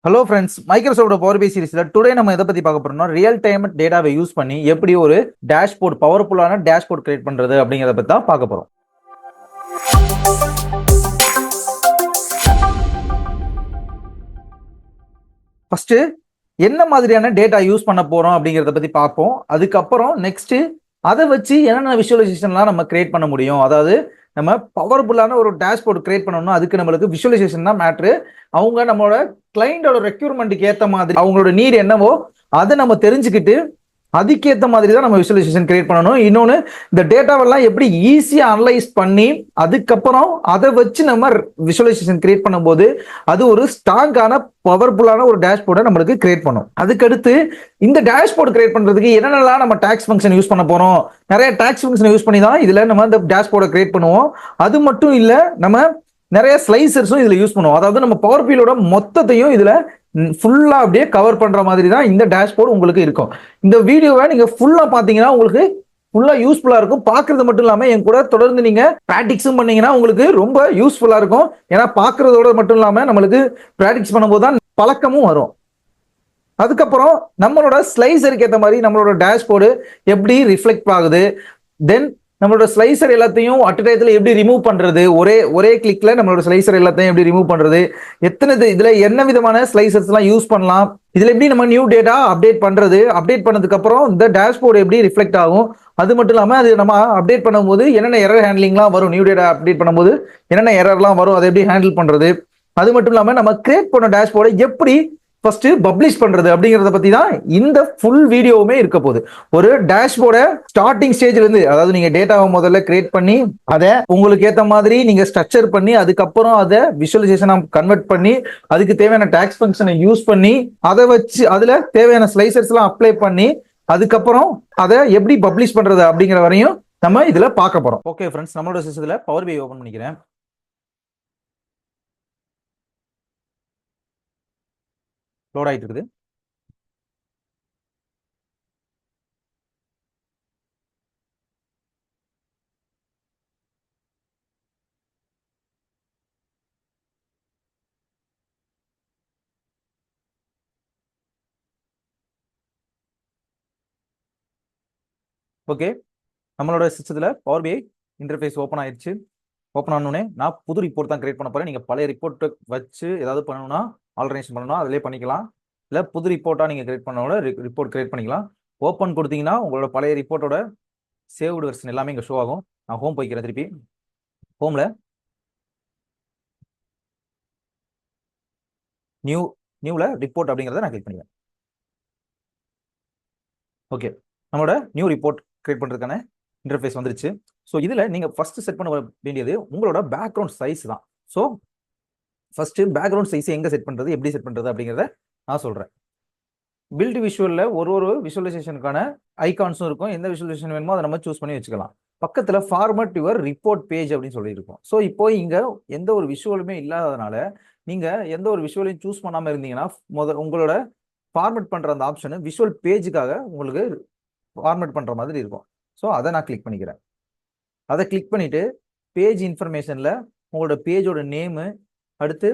Hello friends, Microsoft Power B சீரிஸ்ல today நம்ம எதை பத்தி பார்க்க போறோம்னா ரியல் டைம் டேட்டாவை யூஸ் பண்ணி எப்படி ஒரு டேஷ்போர்ட் பவர்ஃபுல்லான டேஷ்போர்ட் கிரியேட் பண்றது அப்படிங்கிறத பத்தி தான் பார்க்க போறோம். ஃபர்ஸ்ட் என்ன மாதிரியான டேட்டா யூஸ் பண்ண போறோம் அப்படிங்கிறத பத்தி பார்ப்போம். அதுக்கப்புறம் நெக்ஸ்ட் அதை வச்சு என்னென்ன விஷுவலைசேஷன்லாம் நம்ம கிரியேட் பண்ண முடியும். அதாவது நம்ம பவர்ஃபுல்லான ஒரு டேஷ்போர்ட் கிரியேட் பண்ணணும்னா அதுக்கு நம்மளுக்கு விஷுவலைசேஷன் தான் மேட்ரு. அவங்க நம்மளோட கிளைண்டோட ரெக்யூர்மெண்ட்டுக்கு ஏற்ற மாதிரி அவங்களோட நீட் என்னவோ அதை நம்ம தெரிஞ்சுக்கிட்டு அதுக்கேற்ற மாதிரி தான் நம்ம விஷுவலைசேஷன் கிரியேட் பண்ணணும். இன்னொன்று, இந்த டேட்டாவெல்லாம் எப்படி ஈஸியாக அனலைஸ் பண்ணி அதுக்கப்புறம் அதை வச்சு நம்ம விஷுவலைசேஷன் கிரியேட் பண்ணும்போது அது ஒரு ஸ்ட்ராங்கான பவர்ஃபுல்லான ஒரு டேஷ்போர்டை நம்மளுக்கு கிரியேட் பண்ணும். அதுக்கடுத்து இந்த டேஷ்போர்ட் கிரியேட் பண்றதுக்கு என்னென்னலாம் நம்ம டாக்ஸ் ஃபங்க்ஷன் யூஸ் பண்ண போறோம். நிறைய டாக்ஸ் ஃபங்க்ஷன் யூஸ் பண்ணி தான் இதுல நம்ம இந்த டேஷ்போர்டை கிரியேட் பண்ணுவோம். அது மட்டும் இல்லை, நம்ம நிறைய ஸ்லைசர்ஸும் இதுல யூஸ் பண்ணுவோம். அதாவது நம்ம பவர் பீலோட மொத்தத்தையும் இதுல ஃபுல்லா அப்படியே கவர் பண்ற மாதிரி தான் இந்த டேஷ்போர்டு உங்களுக்கு இருக்கும். இந்த வீடியோவை நீங்க ஃபுல்லா பாத்தீங்கன்னா உங்களுக்கு ஃபுல்லா யூஸ்ஃபுல்லா இருக்கும். பாக்குறது மட்டும் இல்லாம என் கூட தொடர்ந்து நீங்க பிராக்டிக்ஸும் பண்ணீங்கன்னா உங்களுக்கு ரொம்ப யூஸ்ஃபுல்லா இருக்கும். ஏன்னா பாக்குறதோட மட்டும் இல்லாம நம்மளுக்கு பிராக்டிக்ஸ் பண்ணும்போது தான் பழக்கமும் வரும். அதுக்கப்புறம் நம்மளோட ஸ்லைசருக்கு ஏற்ற மாதிரி நம்மளோட டேஷ்போர்டு எப்படி ரிஃப்ளெக்ட் ஆகுது, தென் நம்மளோட ஸ்லைசர் எல்லாத்தையும் அட்டடையத்தில் எப்படி ரிமூவ் பண்றது, ஒரே கிளிக்ல நம்மளோட ஸ்லைசர் எல்லாத்தையும் எப்படி ரிமூவ் பண்றது, எத்தனை இதுல என்ன விதமான ஸ்லைசர்ஸ் எல்லாம் யூஸ் பண்ணலாம், இதுல எப்படி நம்ம நியூ டேட்டா அப்டேட் பண்றது, அப்டேட் பண்ணதுக்கு அப்புறம் இந்த டேஷ்போர்டு எப்படி ரிஃப்ளெக்ட் ஆகும், அது மட்டும் இல்லாம அது நம்ம அப்டேட் பண்ணும்போது என்னென்ன எரர் ஹேண்ட்லிங்லாம் வரும், நியூ டேட்டா அப்டேட் பண்ணும்போது என்னென்ன எரர்லாம் வரும், அதை எப்படி ஹேண்டில் பண்றது, அது மட்டும் இல்லாம நம்ம கிரியேட் பண்ண டேஷ்போர்டை எப்படி ஃபர்ஸ்ட் பப்ளிஷ் பண்றது அப்படிங்கறத பத்தி தான் இந்த ஃபுல் வீடியோவுமே இருக்க போகுது. ஒரு டேஷ்போர்டை ஸ்டார்டிங் ஸ்டேஜ்ல இருந்து, அதாவது நீங்க டேட்டாவை முதல்ல கிரியேட் பண்ணி அதை உங்களுக்கு ஏத்த மாதிரி நீங்க ஸ்ட்ரக்சர் பண்ணி அதுக்கப்புறம் அதை விஷுவலைசேஷனா கன்வெர்ட் பண்ணி அதுக்கு தேவையான டாக்ஸ் ஃபங்க்ஷனை யூஸ் பண்ணி அதை வச்சு அதுல தேவையான ஸ்லைசர்ஸ் எல்லாம் அப்ளை பண்ணி அதுக்கப்புறம் அதை எப்படி பப்ளிஷ் பண்றது அப்படிங்கிற வரையும் நம்ம இதுல பார்க்க போறோம். ஓகே ஃப்ரெண்ட்ஸ், நம்மளோட சிஸ்டத்துல பவர் பி ஓபன் பண்ணிக்கிறேன். லோட் ஆயிட்டு இருக்குது. ஓகே, நம்மளோட சிஸ்டத்துல பவர் பிஐ இன்டர்ஃபேஸ் ஓப்பன் ஆயிடுச்சு. ஓப்பன் ஆனோடனே நான் புது ரிப்போர்ட் தான் கிரியேட் பண்ண போறேன். நீங்க பழைய ரிப்போர்ட்டை வச்சு ஏதாவது பண்ணணும்னா ஆல்டர்னேஷன் பண்ணணும் அதிலே பண்ணிக்கலாம். இல்லை புது ரிப்போர்ட்டா நீங்க கிரியேட் பண்ணோட ரிப்போர்ட் கிரியேட் பண்ணிக்கலாம். ஓப்பன் கொடுத்தீங்கன்னா உங்களோட பழைய ரிப்போர்ட்டோட சேவ்டு வெர்ஷன் எல்லாமே இங்கே ஷோ ஆகும். நான் ஹோம் போய்க்கிறேன். திருப்பி ஹோம்ல நியூல ரிப்போர்ட் அப்படிங்கிறத நான் கிளிக் பண்ணிக்கிறேன். ஓகே, நம்மளோட நியூ ரிப்போர்ட் கிரியேட் பண்றதுக்கான இன்டர்ஃபேஸ் வந்துருச்சு. ஸோ இதில் நீங்கள் ஃபர்ஸ்ட் செட் பண்ண வேண்டியது உங்களோட பேக்ரவுண்ட் சைஸ் தான். ஸோ ஃபர்ஸ்ட் பேக்ரவுண்ட் சைஸ் எங்கே செட் பண்ணுறது, எப்படி செட் பண்ணுறது அப்படிங்கிறத நான் சொல்கிறேன். பில்ட் விஷுவலில் ஒரு விஷுவலைசேஷனுக்கான ஐகான்ஸும் இருக்கும். எந்த விஷுவலைசேஷன் வேணுமோ அதை நம்ம சூஸ் பண்ணி வச்சுக்கலாம். பக்கத்தில் ஃபார்மட் யுவர் ரிப்போர்ட் பேஜ் அப்படின்னு சொல்லியிருக்கோம். ஸோ இப்போ இங்கே எந்த ஒரு விஷுவலுமே இல்லாததுனால நீங்கள் எந்த ஒரு விஷுவலையும் சூஸ் பண்ணாமல் இருந்தீங்கன்னா உங்களோட ஃபார்மட் பண்ணுற அந்த ஆப்ஷனு விஷுவல் பேஜுக்காக உங்களுக்கு ஃபார்மட் பண்ணுற மாதிரி இருக்கும். ஸோ அதை நான் கிளிக் பண்ணிக்கிறேன். அதை கிளிக் பண்ணிட்டு பேஜ் இன்ஃபர்மேஷனில் உங்களோட பேஜோட நேமு, அடுத்து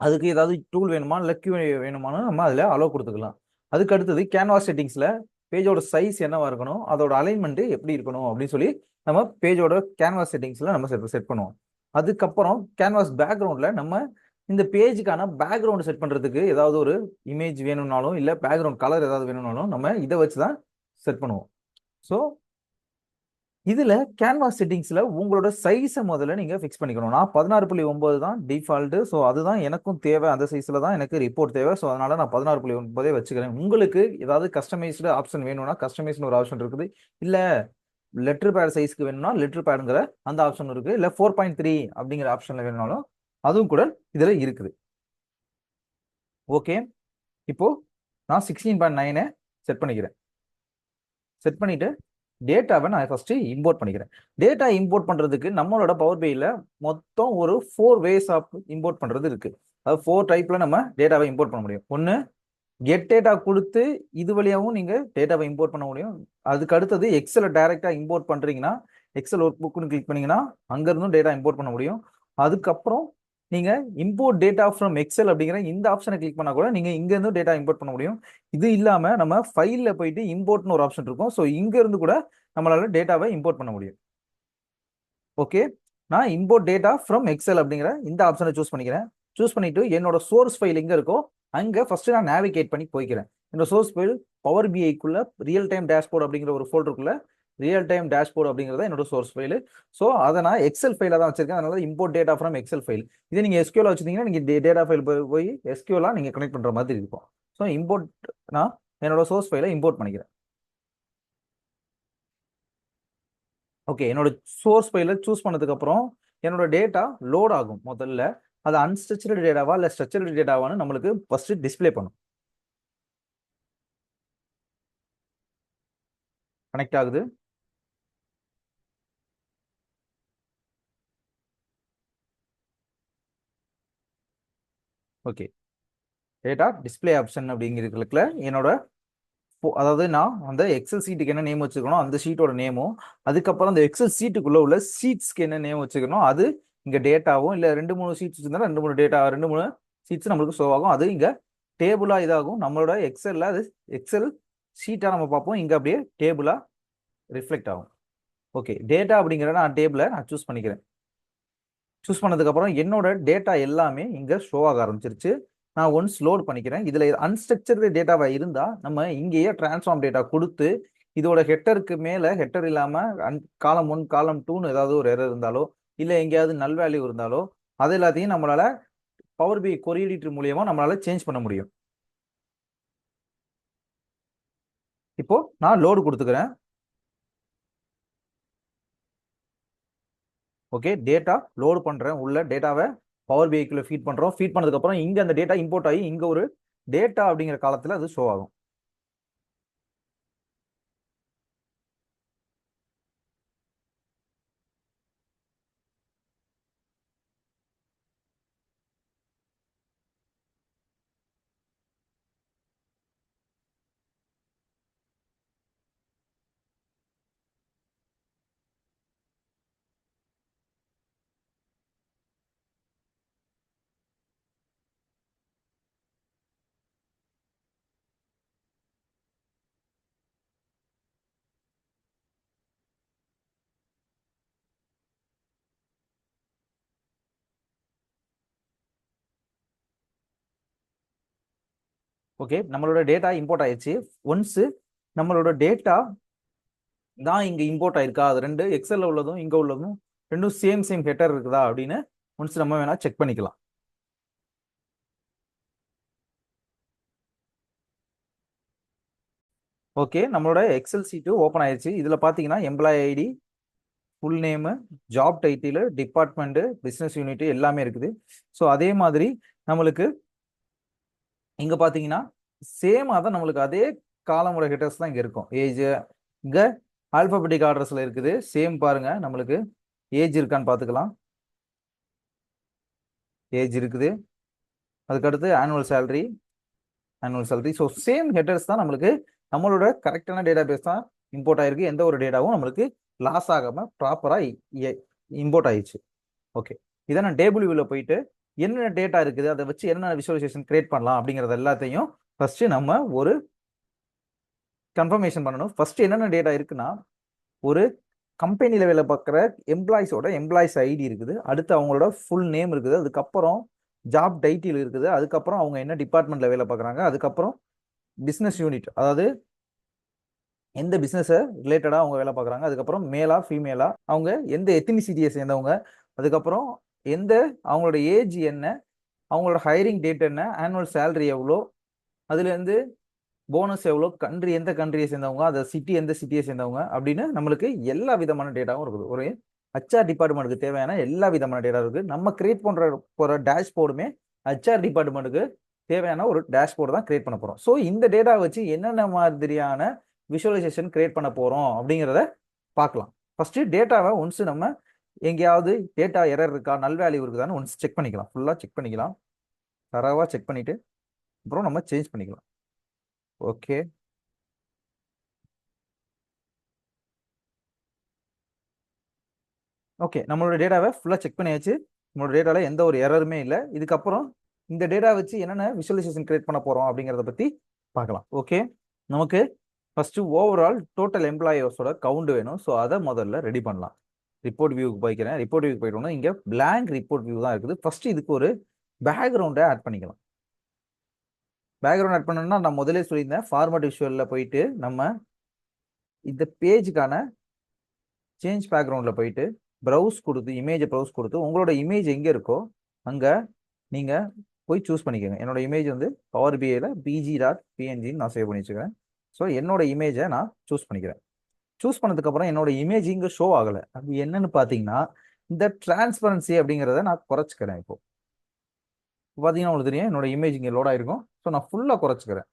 அதுக்கு ஏதாவது டூல் வேணுமா இல்லை கியூ வேணுமானு நம்ம அதில் அலோவ் கொடுத்துக்கலாம். அதுக்கு அடுத்தது கேன்வாஸ் செட்டிங்ஸில் பேஜோட சைஸ் என்னவா இருக்கணும், அதோட அலைன்மெண்ட்டு எப்படி இருக்கணும் அப்படின்னு சொல்லி நம்ம பேஜோட கேன்வாஸ் செட்டிங்ஸில் நம்ம செட் பண்ணுவோம். அதுக்கப்புறம் கேன்வாஸ் பேக்ரவுண்டில் நம்ம இந்த பேஜுக்கான பேக்ரவுண்ட் செட் பண்ணுறதுக்கு ஏதாவது ஒரு இமேஜ் வேணும்னாலும் இல்லை பேக்ரவுண்ட் கலர் ஏதாவது வேணும்னாலும் நம்ம இதை வச்சு தான் செட் பண்ணுவோம். ஸோ இதில் கேன்வாஸ் செட்டிங்ஸில் உங்களோட சைஸை முதல்ல நீங்கள் ஃபிக்ஸ் பண்ணிக்கணும். நான் 16.9 தான் டிஃபால்ட்டு. ஸோ அதுதான் எனக்கும் தேவை. அந்த சைஸில் தான் எனக்கு ரிப்போர்ட் தேவை. ஸோ அதனால் நான் 16.9 வச்சுக்கிறேன். உங்களுக்கு ஏதாவது கஸ்டமைஸ்டு ஆப்ஷன் வேணும்னா கஸ்டமைஸ்னு ஒரு ஆப்ஷன் இருக்குது. இல்லை லெட்டர் பேட் சைஸ்க்கு வேணும்னா லெட்டர் பேடுங்கிற அந்த ஆப்ஷன் இருக்குது. இல்லை 4.3 அப்படிங்கிற ஆப்ஷனில் வேணும்னாலும் அதுவும் கூட இதில் இருக்குது. ஓகே, இப்போ நான் 16.9 செட் பண்ணிக்கிறேன். செட் பண்ணிட்டு டேட்டாவை நான் ஃபர்ஸ்ட் இம்போர்ட் பண்ணிக்கிறேன். டேட்டா இம்போர்ட் பண்றதுக்கு நம்மளோட பவர் பிஐல மொத்தம் ஒரு 4 வேஸ் ஆஃப் இம்போர்ட் பண்றது இருக்கு. அதாவது 4 டைப்ல நம்ம டேட்டாவை இம்போர்ட் பண்ண முடியும். ஒன்று, கெட் டேட்டா கொடுத்து இது வழியாகவும் நீங்க டேட்டாவை இம்போர்ட் பண்ண முடியும். அதுக்கு அடுத்தது எக்ஸலை டைரக்டா இம்போர்ட் பண்றீங்கன்னா எக்ஸல் ஒர்க் புக்னு கிளிக் பண்ணீங்கன்னா அங்க இருந்தும் டேட்டா இம்போர்ட் பண்ண முடியும். அதுக்கப்புறம் நீங்க இம்போர்ட் டேட்டா ஃப்ரம் எக்ஸல் அப்படிங்கிற இந்த ஆப்ஷனை கிளிக் பண்ணா கூட நீங்க இங்க இருந்து டேட்டா இம்போர்ட் பண்ண முடியும். இது இல்லாம நம்ம ஃபைல்ல போயிட்டு இம்போர்ட்னு ஒரு ஆப்ஷன் இருக்கும். ஸோ இங்க இருந்து கூட நம்மளால டேட்டாவை இம்போர்ட் பண்ண முடியும். ஓகே, நான் இம்போர்ட் டேட்டா ஃப்ரம் எக்ஸல் அப்படிங்கிற இந்த ஆப்ஷனை சூஸ் பண்ணிக்கிறேன். சூஸ் பண்ணிட்டு என்னோட சோர்ஸ் ஃபைல் எங்க இருக்கோ அங்க ஃபர்ஸ்ட் நான் நேவிகேட் பண்ணி போய்க்கிறேன். என்னோட சோர்ஸ் ஃபைல் பவர் பிஐக்குள்ள ரியல் டைம் டேஷ்போர்ட் அப்படிங்கிற ஒரு ஃபோல்டருக்குள்ள ரியல் டைம் டேஷ்போர்ட் அப்படிங்கிறத என்னோட சோர்ஸ் ஃபைல். ஸோ அதை நான் எக்ஸல் ஃபைல தான் வச்சிருக்கேன். அதனால import data from Excel file. இதே நீங்க எஸ்கியூல வச்சிருந்தீங்கன்னா நீங்க டேட்டா ஃபைல் போய் எஸ்கியூலா நீங்க கனெக்ட் பண்ற மாதிரி இருக்கும். ஸோ இம்போர்ட் நான் என்னோட சோர்ஸ் ஃபைலை இம்போர்ட் பண்ணிக்கிறேன். ஓகே, என்னோட சோர்ஸ் ஃபைல சூஸ் பண்ணதுக்கு அப்புறம் என்னோட டேட்டா லோட் ஆகும். முதல்ல அது அன்ஸ்ட்ரக்சர்டு டேட்டாவா இல்ல ஸ்ட்ரக்சர்டு டேட்டாவான்னு நம்மளுக்கு ஃபர்ஸ்ட் டிஸ்ப்ளே பண்ணும். கனெக்ட் ஆகுது. ஓகே, டேட்டா டிஸ்ப்ளே ஆப்ஷன் அப்படிங்கிறதுல என்னோட அதாவது நான் அந்த எக்ஸல் சீட்டுக்கு என்ன நேம் வச்சுக்கணும் அந்த ஷீட்டோட நேமும், அதுக்கப்புறம் அந்த எக்ஸல் சீட்டுக்குள்ள உள்ள சீட்ஸ்க்கு என்ன நேம் வச்சுக்கணும் அது இங்க டேட்டாவும், இல்ல 2 3 சீட்ஸ் இருந்தா 2 3 டேட்டா 2 3 சீட்ஸ் நம்மளுக்கு ஷோ ஆகும். அது இங்க டேபிளா இதாகும். நம்மளோட எக்ஸல்ல அது எக்ஸல் ஷீட்டா நம்ம பார்ப்போம். இங்க அப்படியே டேபிளா ரிஃப்ளெக்ட் ஆகும். ஓகே, டேட்டா அப்படிங்கிற நான் டேபிளை நான் சூஸ் பண்ணிக்கிறேன். சூஸ் பண்ணதுக்கு அப்புறம் என்னோட டேட்டா எல்லாமே இங்க ஷோ ஆக ஆரம்பிச்சிருச்சு. நான் ஒன்ஸ் லோட் பண்ணிக்கிறேன். இதுல அன்ஸ்ட்ரக்சர்டு டேட்டாவா இருந்தா நம்ம இங்கேயே டிரான்ஸ்ஃபார்ம் டேட்டா கொடுத்து இதோட ஹெட்டருக்கு மேல ஹெட்டர் இல்லாம காலம் 1 காலம் 2ன்னு ஏதாவது ஒரு எரர் இருந்தாலோ இல்ல எங்கேயாவது நல் வேல்யூ இருந்தாலோ அது எல்லாத்தையும் நம்மளால பவர் பி கொரி எடிட்டர் மூலியமா நம்மளால சேஞ்ச் பண்ண முடியும். இப்போ நான் லோடு கொடுத்துக்கிறேன். ஓகே, டேட்டா லோடு பண்றேன். உள்ள டேட்டாவை பவர் பிஐக்குள்ள ஃபீட் பண்றோம். ஃபீட் பண்ணதுக்கு அப்புறம் இங்க அந்த டேட்டா இம்போர்ட் ஆகி இங்க ஒரு டேட்டா அப்படிங்கிற காலத்துல அது ஷோ ஆகும். ஓகே, நம்மளோட டேட்டா இம்போர்ட் ஆயிடுச்சு. ஒன்ஸ் நம்மளோட டேட்டா தான் இங்க இம்போர்ட் ஆயிருக்கா, அது ரெண்டு எக்ஸல்ல உள்ளதும் இங்க உள்ளதும் ரெண்டும் சேம் ஹெட்டர் இருக்குதா அப்படின்னு ஒன்ஸ் நம்ம வேணா செக் பண்ணிக்கலாம். ஓகே, நம்மளோட எக்ஸல் சீட்டு ஓப்பன் ஆயிடுச்சு. இதுல பாத்தீங்கன்னா employee ID, full name, job title, department, business unit எல்லாமே இருக்குது. ஸோ அதே மாதிரி நம்மளுக்கு இங்க பாத்தீங்கன்னா சேமா தான் நம்மளுக்கு அதே காலமோட ஹெட்டர்ஸ் தான் இங்க இருக்கும். ஏஜ் இங்க ஆல்பபெட்டிக் ஆர்டர்ஸ்ல இருக்குது. சேம் பாருங்க, நம்மளுக்கு ஏஜ் இருக்கான்னு பாத்துக்கலாம். ஏஜ் இருக்குது. அதுக்கடுத்து annual salary. So same headers தான் நம்மளுக்கு நம்மளோட கரெக்டான டேட்டா பேஸ் தான் இம்போர்ட் ஆயிருக்கு. எந்த ஒரு டேட்டாவும் நம்மளுக்கு லாஸ் ஆகாம ப்ராப்பரா இம்போர்ட் ஆயிடுச்சு. ஓகே, இதை நான் டேபிள் வியூல போயிட்டு என்னென்ன டேட்டா இருக்குது அதை வச்சு என்னென்ன விஷுவலைசேஷன் கிரியேட் பண்ணலாம் அப்படிங்கறது எல்லாத்தையும் ஃபர்ஸ்ட் நம்ம ஒரு கன்ஃபர்மேஷன் பண்ணணும். ஃபர்ஸ்ட் என்னென்ன டேட்டா இருக்குன்னா ஒரு கம்பெனியில் வேலை பார்க்குற எம்ப்ளாயிஸோட எம்ப்ளாயிஸ் ஐடி இருக்குது. அடுத்து அவங்களோட ஃபுல் நேம் இருக்குது. அதுக்கப்புறம் ஜாப் டைட்டில் இருக்குது. அதுக்கப்புறம் அவங்க என்ன டிபார்ட்மெண்ட்ல வேலை பார்க்குறாங்க. அதுக்கப்புறம் பிஸ்னஸ் யூனிட், அதாவது எந்த பிஸ்னஸ் ரிலேட்டடாக அவங்க வேலை பார்க்குறாங்க. அதுக்கப்புறம் மேலா ஃபீமேலா, அவங்க எந்த எத்தினிசிட்டியை சேர்ந்தவங்க, அதுக்கப்புறம் எந்த அவங்களோட ஏஜ் என்ன, அவங்களோட ஹையரிங் டேட் என்ன, ஆனுவல் சேலரி எவ்வளோ, அதுலேருந்து போனஸ் எவ்வளோ, கண்ட்ரி எந்த கண்ட்ரியை சேர்ந்தவங்க, அந்த சிட்டி எந்த சிட்டியை சேர்ந்தவங்க அப்படின்னு நம்மளுக்கு எல்லா விதமான டேட்டாவும் இருக்குது. ஒரு ஹச்ஆர் டிபார்ட்மெண்ட்டுக்கு தேவையான எல்லா விதமான டேட்டா இருக்குது. நம்ம கிரியேட் பண்ற போகிற டேஷ்போர்டுமே ஹச்ஆர் டிபார்ட்மெண்ட்டுக்கு தேவையான ஒரு டேஷ்போர்டு தான் கிரியேட் பண்ண போகிறோம். ஸோ இந்த டேட்டா வச்சு என்னென்ன மாதிரியான விஷுவலைசேஷன் கிரியேட் பண்ண போகிறோம் அப்படிங்கிறத பார்க்கலாம். ஃபர்ஸ்ட் டேட்டாவை ஒன்ஸ் நம்ம எங்கேயாவது டேட்டா எரர் இருக்கா, நல் வேல்யூ இருக்குதான்னு ஒன்ஸ் செக் பண்ணிக்கலாம். ஃபுல்லாக செக் பண்ணிக்கலாம். தரவாக செக் பண்ணிட்டு அப்புறம் நம்ம சேஞ்ச் பண்ணிக்கலாம். ஓகே, ஓகே, நம்மளோட டேட்டாவை ஃபுல்லாக செக் பண்ணியாச்சு. நம்மளோட டேட்டாவில் எந்த ஒரு எரருமே இல்லை. இதுக்கப்புறம் இந்த டேட்டா வச்சு என்னென்ன விஷுவலைசேஷன் கிரியேட் பண்ண போகிறோம் அப்படிங்கிறத பற்றி பார்க்கலாம். ஓகே, நமக்கு ஃபர்ஸ்ட் ஓவரால் டோட்டல் எம்ப்ளாயிஸோட கவுண்ட் வேணும். ஸோ அதை முதல்ல ரெடி பண்ணலாம். ரிப்போர்ட் வியூக்கு போய்க்கிறேன். ரிப்போர்ட் வியூக்கு போயிட்டோம்னா இங்கே பிளாங்க் ரிப்போர்ட் வியூ தான் இருக்குது. ஃபர்ஸ்ட் இதுக்கு ஒரு பேக்ரவுண்டை ஆட் பண்ணிக்கலாம். பேக்ரவுண்ட் ஆட் பண்ணணும்னா நான் முதலே சொல்லியிருந்தேன், ஃபார்மட் விஷுவலில் போயிட்டு நம்ம இந்த பேஜுக்கான சேஞ்ச் பேக்ரவுண்டில் போயிட்டு ப்ரௌஸ் கொடுத்து இமேஜை ப்ரௌஸ் கொடுத்து உங்களோட இமேஜ் எங்கே இருக்கோ அங்கே நீங்கள் போய் சூஸ் பண்ணிக்கோங்க. என்னோட இமேஜ் வந்து பவர் பிஐயில் pg.png நான் சேவ் பண்ணி வச்சுக்கிறேன். ஸோ என்னோட இமேஜை நான் சூஸ் பண்ணிக்கிறேன். சூஸ் பண்ணதுக்கப்புறம் என்னோட இமேஜ் இங்கே ஷோ ஆகலை. அது என்னன்னு பார்த்தீங்கன்னா இந்த டிரான்ஸ்பரன்சி அப்படிங்கிறத நான் குறைச்சிக்கிறேன். இப்போ பார்த்தீங்கன்னா உங்களுக்கு தெரியும் என்னோட இமேஜ் இங்கே லோட் ஆயிருக்கும். ஸோ நான் ஃபுல்லாக குறைச்சிக்கிறேன்.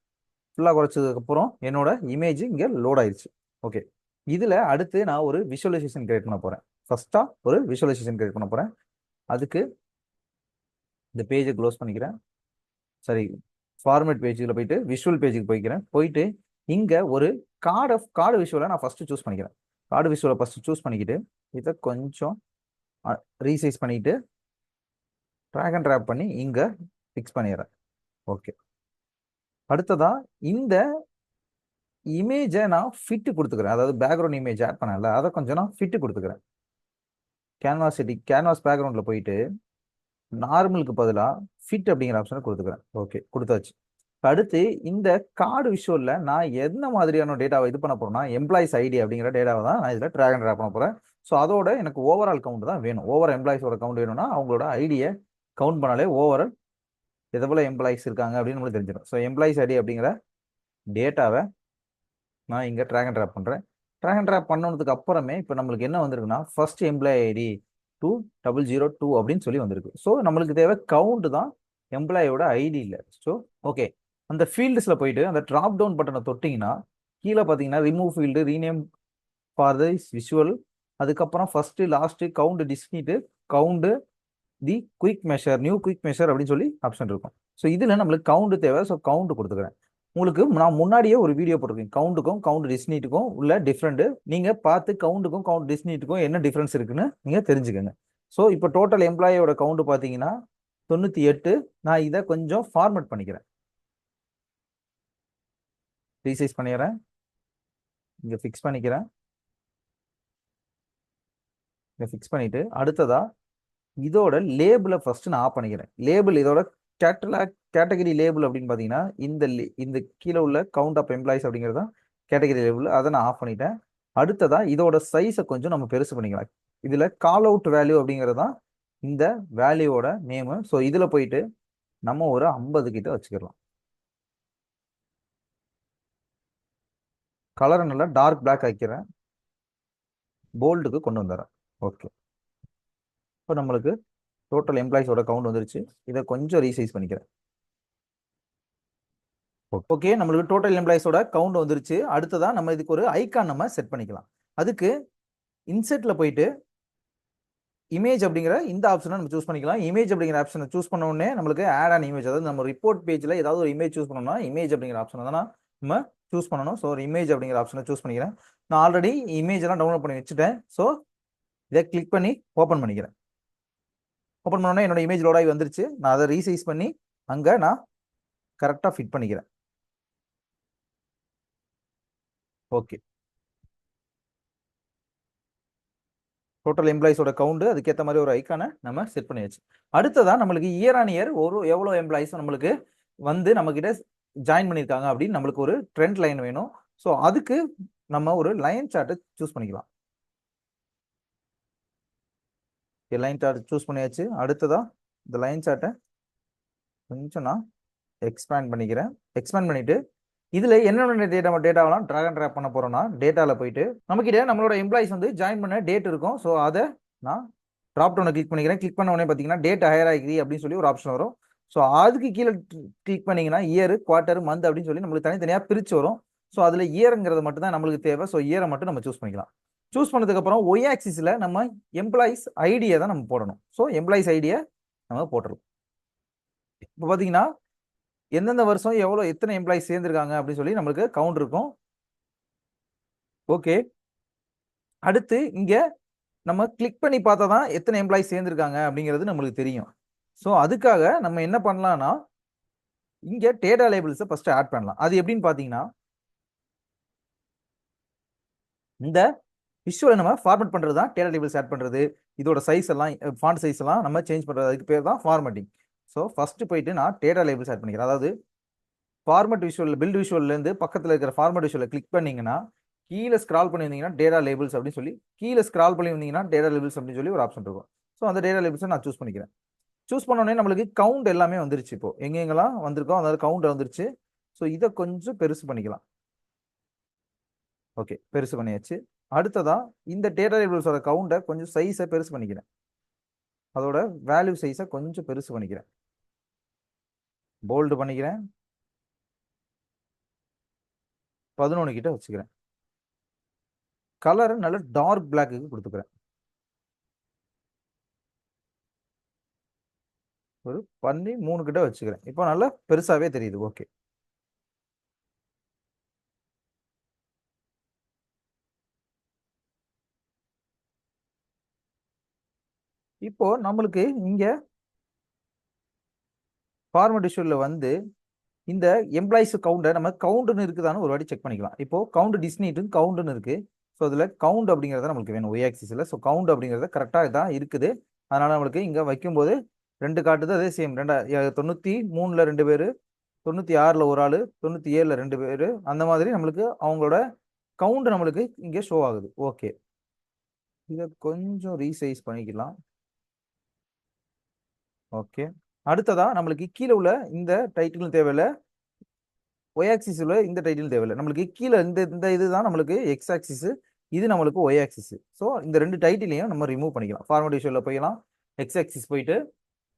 ஃபுல்லாக குறைச்சதுக்கப்புறம் என்னோட இமேஜ் இங்கே லோட் ஆயிடுச்சு. ஓகே, இதில் அடுத்து நான் ஒரு விஷுவலைசேஷன் கிரியேட் பண்ண போகிறேன். ஃபர்ஸ்ட்டாக ஒரு விஷுவலைசேஷன் கிரியேட் பண்ண போகிறேன். அதுக்கு இந்த பேஜை க்ளோஸ் பண்ணிக்கிறேன். சரி, ஃபார்மேட் பேஜில் போயிட்டு விஷுவல் பேஜுக்கு போய்க்கிறேன். போயிட்டு இங்கே ஒரு கார்டு விஷுவலை நான் ஃபஸ்ட்டு சூஸ் பண்ணிக்கிறேன். கார்டு விஷுவலை ஃபஸ்ட்டு சூஸ் பண்ணிக்கிட்டு இதை கொஞ்சம் ரீசைஸ் பண்ணிட்டு ட்ராக் அண்ட் ட்ராப் பண்ணி இங்கே ஃபிக்ஸ் பண்ணிடுறேன். ஓகே, அடுத்ததா இந்த இமேஜை நான் ஃபிட்டு கொடுத்துக்கிறேன். அதாவது பேக்ரவுண்ட் இமேஜ் ஆட் பண்ணல, அதை கொஞ்சம் நான் ஃபிட்டு கொடுத்துக்கிறேன். கேன்வாஸ் பேக்ரவுண்டில் போயிட்டு நார்மலுக்கு பதிலாக ஃபிட் அப்படிங்கிற ஆப்ஷனை கொடுத்துக்கிறேன். ஓகே, கொடுத்தாச்சு. அடுத்து இந்த கார்டு விஷுவலில் நான் என்ன மாதிரியான டேட்டாவை இது பண்ண போகிறேன்னா எம்ப்ளாயிஸ் ஐடி அப்படிங்கிற டேட்டாவை தான் நான் இதில் ட்ராக் அண்ட் ட்ராப் பண்ண போகிறேன். ஸோ அதோட எனக்கு ஓவரால் கவுண்ட் தான் வேணும். ஓவர் எம்ப்ளாயிஸோட கவுண்ட் வேணும்னா அவங்களோட ஐடியை கவுண்ட் பண்ணாலே ஓவரால் எவ்வளோ எம்ப்ளாயிஸ் இருக்காங்க அப்படின்னு நம்மளுக்கு தெரிஞ்சிடும். ஸோ எம்ப்ளாயிஸ் ஐடி அப்படிங்கிற டேட்டாவை நான் இங்கே ட்ராக் அண்ட் ட்ராப் பண்ணுறேன். ட்ராக் அண்ட் ட்ராப் பண்ணதுக்கு அப்புறமே இப்போ நம்மளுக்கு என்ன வந்திருக்குன்னா ஃபர்ஸ்ட் எம்ப்ளாயி ஐடி 2002 அப்படின்னு சொல்லி வந்திருக்கு. ஸோ நம்மளுக்கு தேவை கவுண்ட் தான், எம்ப்ளாயோட ஐடி இல்லை. ஸோ ஓகே, அந்த ஃபீல்ட்ஸில் போயிட்டு அந்த ட்ராப் டவுன் பட்டனை தொட்டிங்கன்னா கீழே பார்த்தீங்கன்னா remove field, rename for the visual, அதுக்கப்புறம் ஃபர்ஸ்ட் லாஸ்ட் கவுண்ட் டிஸ்கினிட்டு count the quick measure, new quick measure அப்படின்னு சொல்லி ஆப்ஷன் இருக்கும். ஸோ இதில் நம்மளுக்கு கவுண்ட் தேவை. ஸோ கவுண்ட் கொடுத்துக்கிறேன். உங்களுக்கு நான் முன்னாடியே ஒரு வீடியோ போட்டிருக்கேன் கவுண்ட்டுக்கும் கவுண்ட் டிஸ்னிட்டுக்கும் உள்ள டிஃப்ரெண்ட். நீங்கள் பார்த்து கவுண்ட்டுக்கும் கவுண்ட் டிஸ்னிட்டுக்கும் என்ன டிஃப்ரென்ஸ் இருக்குன்னு நீங்கள் தெரிஞ்சுக்கோங்க. ஸோ இப்போ டோட்டல் எம்ப்ளாயோட கவுண்ட் பார்த்தீங்கன்னா 98. நான் இதை கொஞ்சம் ஃபார்மேட் பண்ணிக்கிறேன், ரீசைஸ் பண்ணிடுறேன், இங்கே ஃபிக்ஸ் பண்ணிக்கிறேன். இங்கே ஃபிக்ஸ் பண்ணிட்டு அடுத்ததா இதோட லேபிளை ஃபர்ஸ்ட் நான் ஆஃப் பண்ணிக்கிறேன். லேபிள் இதோட கேட்டகரி லேபிள் அப்படின்னு பார்த்தீங்கன்னா இந்த கீழே உள்ள கவுண்ட் ஆஃப் எம்ப்ளாயிஸ் அப்படிங்கிறது தான் கேட்டகரி லேபிள். அதை நான் ஆஃப் பண்ணிட்டேன். அடுத்ததா இதோட சைஸை கொஞ்சம் நம்ம பெருசு பண்ணிக்கலாம். இதில் கால் அவுட் வேல்யூ அப்படிங்கிறது தான் இந்த வேல்யூவோட நேமு. ஸோ இதில் போயிட்டு நம்ம ஒரு 50 கிட்ட வச்சுக்கலாம். கலரை நல்லா டார்க் பிளாக் ஆக்கிறேன், போல்டுக்கு கொண்டு வந்துடுறேன். ஓகே, இப்போ நம்மளுக்கு டோட்டல் எம்ப்ளாயிஸோட கவுண்ட் வந்துருச்சு. இதை கொஞ்சம் ரீசைஸ் பண்ணிக்கிறேன். ஓகே, நம்மளுக்கு டோட்டல் எம்ப்ளாயிஸோட கவுண்ட் வந்துருச்சு. அடுத்ததான் நம்ம இதுக்கு ஒரு ஐகான் நம்ம செட் பண்ணிக்கலாம். அதுக்கு இன்செர்ட்ல போயிட்டு இமேஜ் அப்படிங்கிற இந்த ஆப்ஷனை நம்ம சூஸ் பண்ணிக்கலாம். இமேஜ் அப்படிங்கிற ஆப்ஷனை சூஸ் பண்ண உடனே நம்மளுக்கு ஆட் ஆன் இமேஜ், அதாவது நம்ம ரிப்போர்ட் பேஜில் ஏதாவது ஒரு இமேஜ் சூஸ் பண்ணோம்னா இமேஜ் அப்படிங்கிற ஆப்ஷனை தான் நம்ம சூஸ் பண்ணணும். ஸோ ஒரு இமேஜ் அப்படிங்கிற ஆப்ஷனை சூஸ் பண்ணிக்கிறேன். நான் ஆல்ரெடி இமேஜ் எல்லாம் டவுன்லோட் பண்ணி வச்சுட்டேன். ஸோ இதை கிளிக் பண்ணி ஓப்பன் பண்ணிக்கிறேன். ஓப்பன் பண்ணோன்னே என்னோட இமேஜ் லோட் ஆகி வந்துருச்சு. நான் அதை ரீசைஸ் பண்ணி அங்கே நான் கரெக்டாக ஃபிட் பண்ணிக்கிறேன். ஓகே, டோட்டல் எம்ப்ளாயிஸோட கவுண்ட் அதுக்கேற்ற மாதிரி ஒரு ஐக்கானை நம்ம செட் பண்ணியாச்சு. அடுத்ததான் நம்மளுக்கு இயர் ஆன் இயர் எவ்வளோ எம்ப்ளாயிஸ் நம்மளுக்கு வந்து நம்மக்கிட்ட ஜாயின் பண்ணியிருக்காங்க அப்படின்னு நம்மளுக்கு ஒரு ட்ரெண்ட் லைன் வேணும். ஸோ அதுக்கு நம்ம ஒரு லைன் சார்ட்டை சூஸ் பண்ணிக்கலாம். லைன் சார்ட் சூஸ் பண்ணியாச்சு. அடுத்ததான் இந்த லைன் சார்ட்டை கொஞ்சம் நான் எக்ஸ்பேண்ட் பண்ணிக்கிறேன். எக்ஸ்பேண்ட் பண்ணிட்டு இதுல என்னென்ன டேட்டாவெல்லாம் ட்ராக் அண்ட் ட்ராப் பண்ண போறோம்னா டேட்டால போயிட்டு நமக்கிட்ட நம்மளோட எம்ப்ளாயிஸ் வந்து ஜாயின் பண்ண டேட் இருக்கும். ஸோ அதை நான் ட்ராப் டவுனை கிளிக் பண்ணிக்கிறேன். கிளிக் பண்ண உடனே பார்த்தீங்கன்னா டேட் ஹையராகி அப்படின்னு சொல்லி ஒரு ஆப்ஷன் வரும். ஸோ அதுக்கு கீழே கிளிக் பண்ணீங்கன்னா இயர், குவார்ட்டர், மந்த் அப்படின்னு சொல்லி நம்மளுக்கு தனித்தனியாக பிரிச்சு வரும். ஸோ அதில் இயருங்கிறது மட்டும் தான் நம்மளுக்கு தேவை. ஸோ இயரை மட்டும் நம்ம சூஸ் பண்ணிக்கலாம். சூஸ் பண்ணதுக்கப்புறம் ஒய் ஆக்சிஸில் நம்ம எம்ப்ளாயிஸ் ஐடியை தான் நம்ம போடணும். ஸோ எம்ப்ளாயிஸ் ஐடியை நம்ம போட்டுருவோம். இப்போ பார்த்தீங்கன்னா எந்தெந்த வருஷம் எத்தனை எம்ப்ளாயிஸ் சேர்ந்துருக்காங்க அப்படின்னு சொல்லி நம்மளுக்கு கவுண்ட் இருக்கும். ஓகே, அடுத்து இங்கே நம்ம கிளிக் பண்ணி பார்த்தா தான் எத்தனை எம்ப்ளாயிஸ் சேர்ந்துருக்காங்க அப்படிங்கிறது நம்மளுக்கு தெரியும். ஸோ அதுக்காக நம்ம என்ன பண்ணலாம்னா, இங்க டேட்டா லேபிள்ஸை ஃபர்ஸ்ட் ஆட் பண்ணலாம். அது எப்படின்னு பார்த்தீங்கன்னா, இந்த விஷுவலை நம்ம ஃபார்மேட் பண்றது தான் டேட்டா லேபிள்ஸ் ஆட் பண்றது. இதோட சைஸ் எல்லாம் ஃபாண்ட் சைஸ் எல்லாம் நம்ம சேஞ்ச் பண்றது. அதுக்கு பேர் தான் ஃபார்மேட்டிங். ஸோ ஃபர்ஸ்ட் போயிட்டு நான் டேட்டா லேபிள்ஸ் ஆட் பண்ணிக்கிறேன். அதாவது ஃபார்மேட் விஷுவல் பில்ட் விஷுவல்ல இருந்து பக்கத்துல இருக்கிற ஃபார்மேட் விஷுவலை கிளிக் பண்ணீங்கன்னா, கீழே ஸ்க்ரால் பண்ணி வந்தீங்கன்னா டேட்டா லேபிள்ஸ் அப்படின்னு சொல்லி, கீழே ஸ்க்ரால் பண்ணி வந்தீங்கன்னா டேட்டா லேபிள்ஸ் அப்படின்னு சொல்லி ஒரு ஆப்ஷன் இருக்கும். ஸோ அந்த டேட்டா லேபிள்ஸை நான் சூஸ் பண்ணிக்கிறேன். சூஸ் பண்ண உடனே நம்மளுக்கு கவுண்ட் எல்லாமே வந்துருச்சு. இப்போ எங்கெங்கெல்லாம் வந்திருக்கோம் அதாவது கவுண்ட் வந்துருச்சு. ஸோ இதை கொஞ்சம் பெருசு பண்ணிக்கலாம். ஓகே, பெருசு பண்ணியாச்சு. அடுத்ததா இந்த டேட்டா லேபிள்ஸோட கவுண்டை கொஞ்சம் சைஸை பெருசு பண்ணிக்கிறேன். அதோட வேல்யூ சைஸை கொஞ்சம் பெருசு பண்ணிக்கிறேன். போல்டு பண்ணிக்கிறேன். 11 கிட்ட வச்சுக்கிறேன். கலரை நல்ல டார்க் பிளாக்கு கொடுத்துக்கிறேன். ஒரு 13 கிட்ட வச்சுக்கிறேன். இப்போ நல்லா பெருசாவே தெரியுது. ஓகே, இப்போ நம்மளுக்கு இங்க ஃபார்மேட் விஷுவல்ல வந்து இந்த எம்ப்ளாயிஸ் கவுண்டை நம்ம கவுண்ட்னு இருக்குதான்னு ஒரு வாட்டி செக் பண்ணிக்கலாம். இப்போ கவுண்ட் டிஸ்னிட்டு கவுண்ட்னு இருக்கு. ஸோ அதில் கவுண்ட் அப்படிங்கிறத நம்மளுக்கு வேணும் ஒய் ஆக்சிஸில். ஸோ கவுண்ட் அப்படிங்கிறத கரெக்டாக தான் இருக்குது. அதனால நம்மளுக்கு இங்கே வைக்கும்போது 2 காட்டுது. அதே சேம் 93ல் 2 பேர், 96ல் ஒரு ஆள், 97ல் 2 பேர், அந்த மாதிரி நம்மளுக்கு அவங்களோட கவுண்ட் நம்மளுக்கு இங்கே ஷோ ஆகுது. ஓகே, இதை கொஞ்சம் ரீசைஸ் பண்ணிக்கலாம். ஓகே, அடுத்ததா நம்மளுக்கு கீழே உள்ள இந்த டைட்டிலும் தேவையில்லை, ஒய் ஆக்சிஸ் உள்ள இந்த டைட்டிலும் தேவையில்லை. நம்மளுக்கு கீழே இந்த இந்த இதுதான் நம்மளுக்கு எக்ஸ் ஆக்சிஸ், இது நம்மளுக்கு ஒய் ஆக்சிஸ். ஸோ இந்த 2 டைட்டிலையும் நம்ம ரிமூவ் பண்ணிக்கலாம். ஃபார்மேட் விஷுவலில் போயிடலாம். எக்ஸ் ஆக்சிஸ் போயிட்டு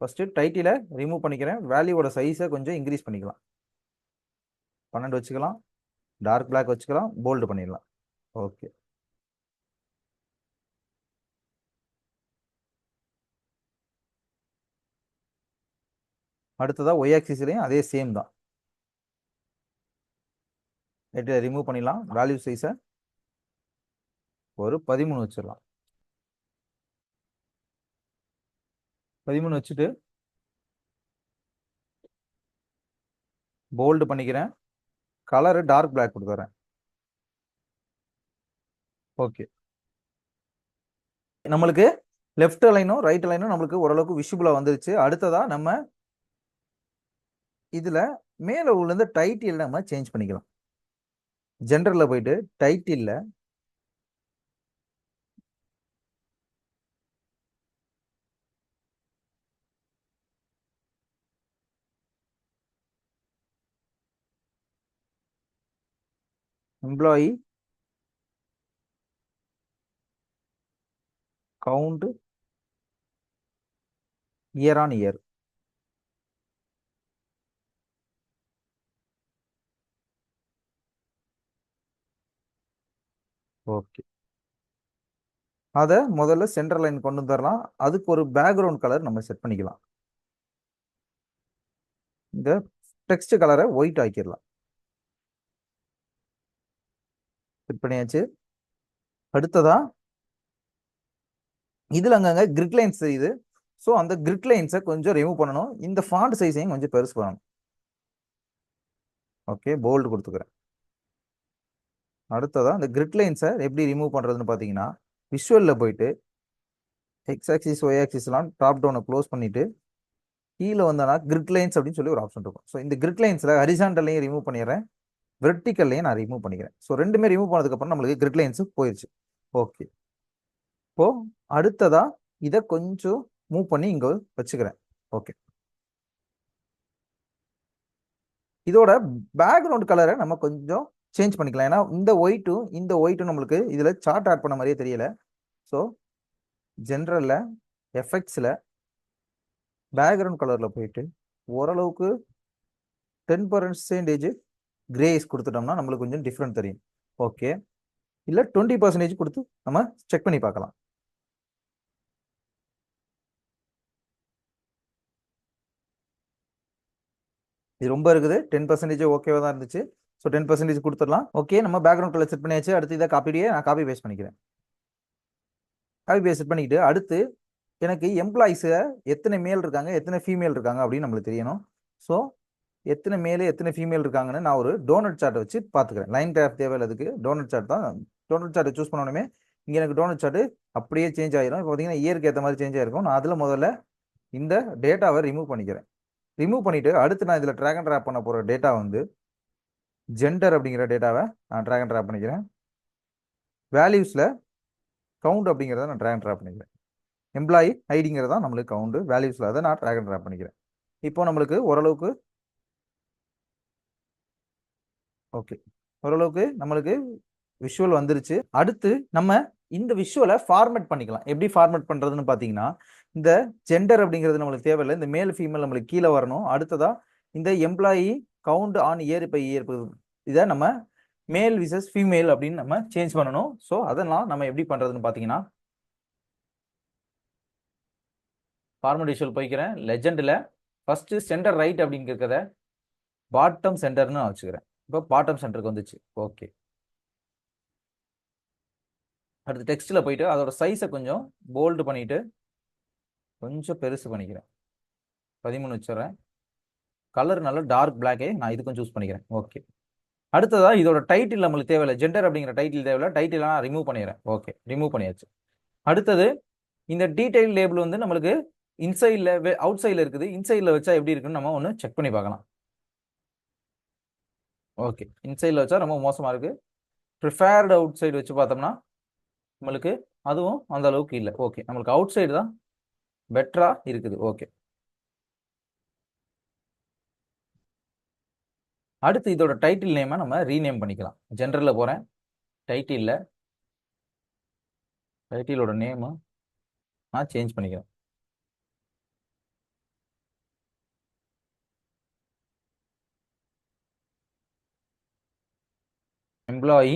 ஃபர்ஸ்ட் டைட்டிலை ரிமூவ் பண்ணிக்கிறேன். வேல்யூவோட சைஸை கொஞ்சம் இன்க்ரீஸ் பண்ணிக்கலாம். 12 வச்சுக்கலாம். டார்க் பிளாக் வச்சுக்கலாம். போல்டு பண்ணிடலாம். ஓகே, அடுத்ததா ஒய் ஆக்சிஸ்லையும் அதே சேம் தான். ரிமூவ் பண்ணிடலாம். வேல்யூ சைஸை ஒரு 13 வச்சிடலாம். 13 வச்சுட்டு போல்டு பண்ணிக்கிறேன். கலரு டார்க் பிளாக் கொடுத்துறேன். ஓகே, நம்மளுக்கு லெஃப்ட் லைனும் ரைட் லைனும் நம்மளுக்கு ஓரளவுக்கு விஷுவலா வந்துருச்சு. அடுத்ததா நம்ம இதுல மேல உள்ள டைட்டில் நம்ம சேஞ்ச் பண்ணிக்கலாம். ஜென்ரல்ல போயிட்டு டைட்டில்ல employee count year on year. Okay, அதை முதல்ல சென்டர் லைன் கொண்டு வந்துடலாம். அதுக்கு ஒரு பேக்ரவுண்ட் கலர் நம்ம செட் பண்ணிக்கலாம். இந்த டெக்ஸ்ட் கலரை ஒயிட் ஆக்கிடலாம். செட் பண்ணியாச்சு. அடுத்ததா இதுல அங்கங்க கிரிட் லைன்ஸ் இது. ஸோ அந்த கிரிட் லைன்ஸை கொஞ்சம் ரிமூவ் பண்ணணும். இந்த ஃபாண்ட் சைஸையும் கொஞ்சம் பெருசு பண்ணணும். ஓகே, போல்டு கொடுத்துக்கிறேன். அடுத்ததா இந்த கிரிட் லைன்ஸை எப்படி ரிமூவ் பண்றதுன்னு பார்த்தீங்கன்னா, விஷுவல்ல போயிட்டு எக்ஸ் ஆக்சிஸ் ஒய் ஆக்சிஸ்லாம் டாப் டவுனை க்ளோஸ் பண்ணிட்டு கீழே வந்தனா கிரிட் லைன்ஸ் அப்படின்னு சொல்லி ஒரு ஆப்ஷன் இருக்கும். ஸோ இந்த கிரிட் லைன்ஸ்ல ஹரிசாண்டல்லையும் ரிமூவ் பண்ணிடுறேன், வெர்டிக்கல்லையும் நான் ரிமூவ் பண்ணிக்கிறேன். ஸோ ரெண்டுமே ரிமூவ் பண்ணதுக்கப்புறம் நம்மளுக்கு கிரிட் லைன்ஸ் போயிடுச்சு. ஓகே, இப்போ அடுத்ததா இதை கொஞ்சம் மூவ் பண்ணி இங்க வச்சுக்கிறேன். ஓகே, இதோட பேக்ரவுண்ட் கலரை நம்ம கொஞ்சம் சேஞ்ச் பண்ணிக்கலாம். ஏன்னா இந்த ஒயிட்டும் நம்மளுக்கு இதுல சார்ட் ஆட் பண்ண மாதிரியே தெரியல. ஸோ ஜென்ரல்ல எஃபெக்ட்ஸ்ல பேக்ரவுண்ட் கலர்ல போயிட்டு ஓரளவுக்கு 10% கிரேஸ் கொடுத்துட்டோம்னா நம்மளுக்கு கொஞ்சம் டிஃப்ரெண்ட் தெரியும். ஓகே, இல்ல 20% கொடுத்து நம்ம செக் பண்ணி பார்க்கலாம். இது ரொம்ப இருக்குது. 10% ஓகேவா தான் இருந்துச்சு. ஸோ 10% கொடுத்துடலாம். ஓகே, நம்ம பேக்ரவுண்ட் கலர் செட் பண்ணியாச்சு. அடுத்து இதை நான் காப்பி பேஸ்ட் பண்ணிக்கிறேன். காப்பி பேஸ்ட் பண்ணிக்கிட்டு அடுத்து எனக்கு எம்ப்ளாயிஸு எத்தனை மேல் இருக்காங்க எத்தனை ஃபீமேல் இருக்காங்க அப்படின்னு நம்மளுக்கு தெரியணும். ஸோ எத்தனை மேல் எத்தனை ஃபீமேல் இருக்காங்கன்னு நான் ஒரு டோனட் சார்ட்டை வச்சு பார்த்துக்கிறேன். லைன் கிராஃப் தேவையில்லதுக்கு டோனட் சார்ட் தான். டோனட் சார்ட்டை சூஸ் பண்ணணுமே இங்கே எனக்கு டோனட் சார்ட்டு அப்படியே சேஞ்ச் ஆகிரும். இப்போ பார்த்தீங்கன்னா இயருக்கு ஏற்ற மாதிரி சேஞ்ச் ஆகிருக்கும். நான் அதில் முதல்ல இந்த டேட்டாவை ரிமூவ் பண்ணிக்கிறேன். ரிமூவ் பண்ணிவிட்டு அடுத்து நான் இதில் ட்ராக் அண்ட் ட்ராப் பண்ண போகிற டேட்டா வந்து ஜெண்டர் அப்படிங்கிற டேட்டாவை நான் ட்ராக் அண்ட் ட்ராப் பண்ணிக்கிறேன். வேல்யூஸில் கவுண்ட் அப்படிங்கிறத நான் ட்ராக் அண்ட் ட்ராப் பண்ணிக்கிறேன். எம்ப்ளாயி ஐடிங்கிறதா நம்மளுக்கு கவுண்ட், வேல்யூஸில் அதை நான் ட்ராக் அண்ட் ட்ராப் பண்ணிக்கிறேன். இப்போ நம்மளுக்கு ஓரளவுக்கு ஓகே, ஓரளவுக்கு நம்மளுக்கு விஷுவல் வந்துருச்சு. அடுத்து நம்ம இந்த விஷுவலை ஃபார்மேட் பண்ணிக்கலாம். எப்படி ஃபார்மேட் பண்ணுறதுன்னு பார்த்தீங்கன்னா, இந்த ஜெண்டர் அப்படிங்கிறது நம்மளுக்கு தேவையில்லை. இந்த மேல் ஃபீமேல் நம்மளுக்கு கீழே வரணும். அடுத்ததா இந்த employee count on year by year இதை நம்ம மேல் விசஸ் ஃபீமேல் அப்படின்னு நம்ம சேஞ்ச் பண்ணணும். ஸோ அதெல்லாம் நம்ம எப்படி பண்ணுறதுன்னு பார்த்தீங்கன்னா, ஃபார்மேட் விஷுவல் போய்க்கிறேன். லெஜெண்டில் ஃபர்ஸ்ட் சென்டர் ரைட் அப்படின்னு இருக்கிறத பாட்டம் சென்டர்னு நான் வச்சுக்கிறேன். இப்போ பாட்டம் சென்டருக்கு வந்துச்சு. ஓகே, அடுத்து டெக்ஸ்ட்டில் போயிட்டு அதோட சைஸை கொஞ்சம் போல்டு பண்ணிட்டு கொஞ்சம் பெருசு பண்ணிக்கிறேன். 13 வச்சுறேன். கலர் நல்ல டார்க் பிளாக்கே நான் இதுக்கும் சூஸ் பண்ணிக்கிறேன். ஓகே, அடுத்ததா இதோட டைட்டில் நம்மளுக்கு தேவையில்லை. ஜெண்டர் அப்படிங்கிற டைட்டில் தேவையில்லை. டைட்டில் நான் ரிமூவ் பண்ணிடுறேன். ஓகே, ரிமூவ் பண்ணியாச்சு. அடுத்தது இந்த டீடைல் லேபிள் வந்து நம்மளுக்கு இன்சைடில் அவுட் சைடில் இருக்குது. இன்சைடில் வச்சா எப்படி இருக்குன்னு நம்ம ஒன்று செக் பண்ணி பார்க்கலாம். ஓகே, இன்சைடில் வச்சா ரொம்ப மோசமாக இருக்குது. ப்ரிஃபேர்டு அவுட் சைடு வச்சு பார்த்தோம்னா நம்மளுக்கு அதுவும் அந்த அளவுக்கு இல்லை. ஓகே, நம்மளுக்கு அவுட் சைடு தான் பெட்டராக இருக்குது. ஓகே, அடுத்து இதோட டைட்டில் நேமை நம்ம ரீநேம் பண்ணிக்கலாம். ஜென்ரலில் போகிறேன். டைட்டிலோட நேமு நான் சேஞ்ச் பண்ணிக்கிறேன். Employee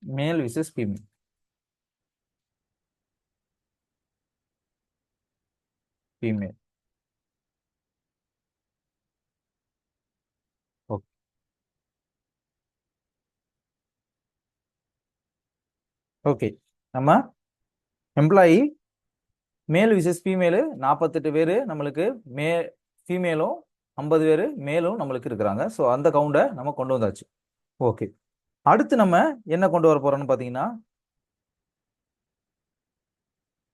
male vs female. Female. Okay, okay, நம்ம எம்ப்ளாயி மேல் விசஸ் ஃபீமேலு 48 பேர் நம்மளுக்கு ஃபீமேலும் 50 பேர் மேலும் நம்மளுக்கு இருக்கிறாங்க. ஸோ அந்த கவுண்டை நம்ம கொண்டு வந்தாச்சு. ஓகே, அடுத்து நம்ம என்ன கொண்டு வர போறோம்னு பார்த்தீங்கன்னா,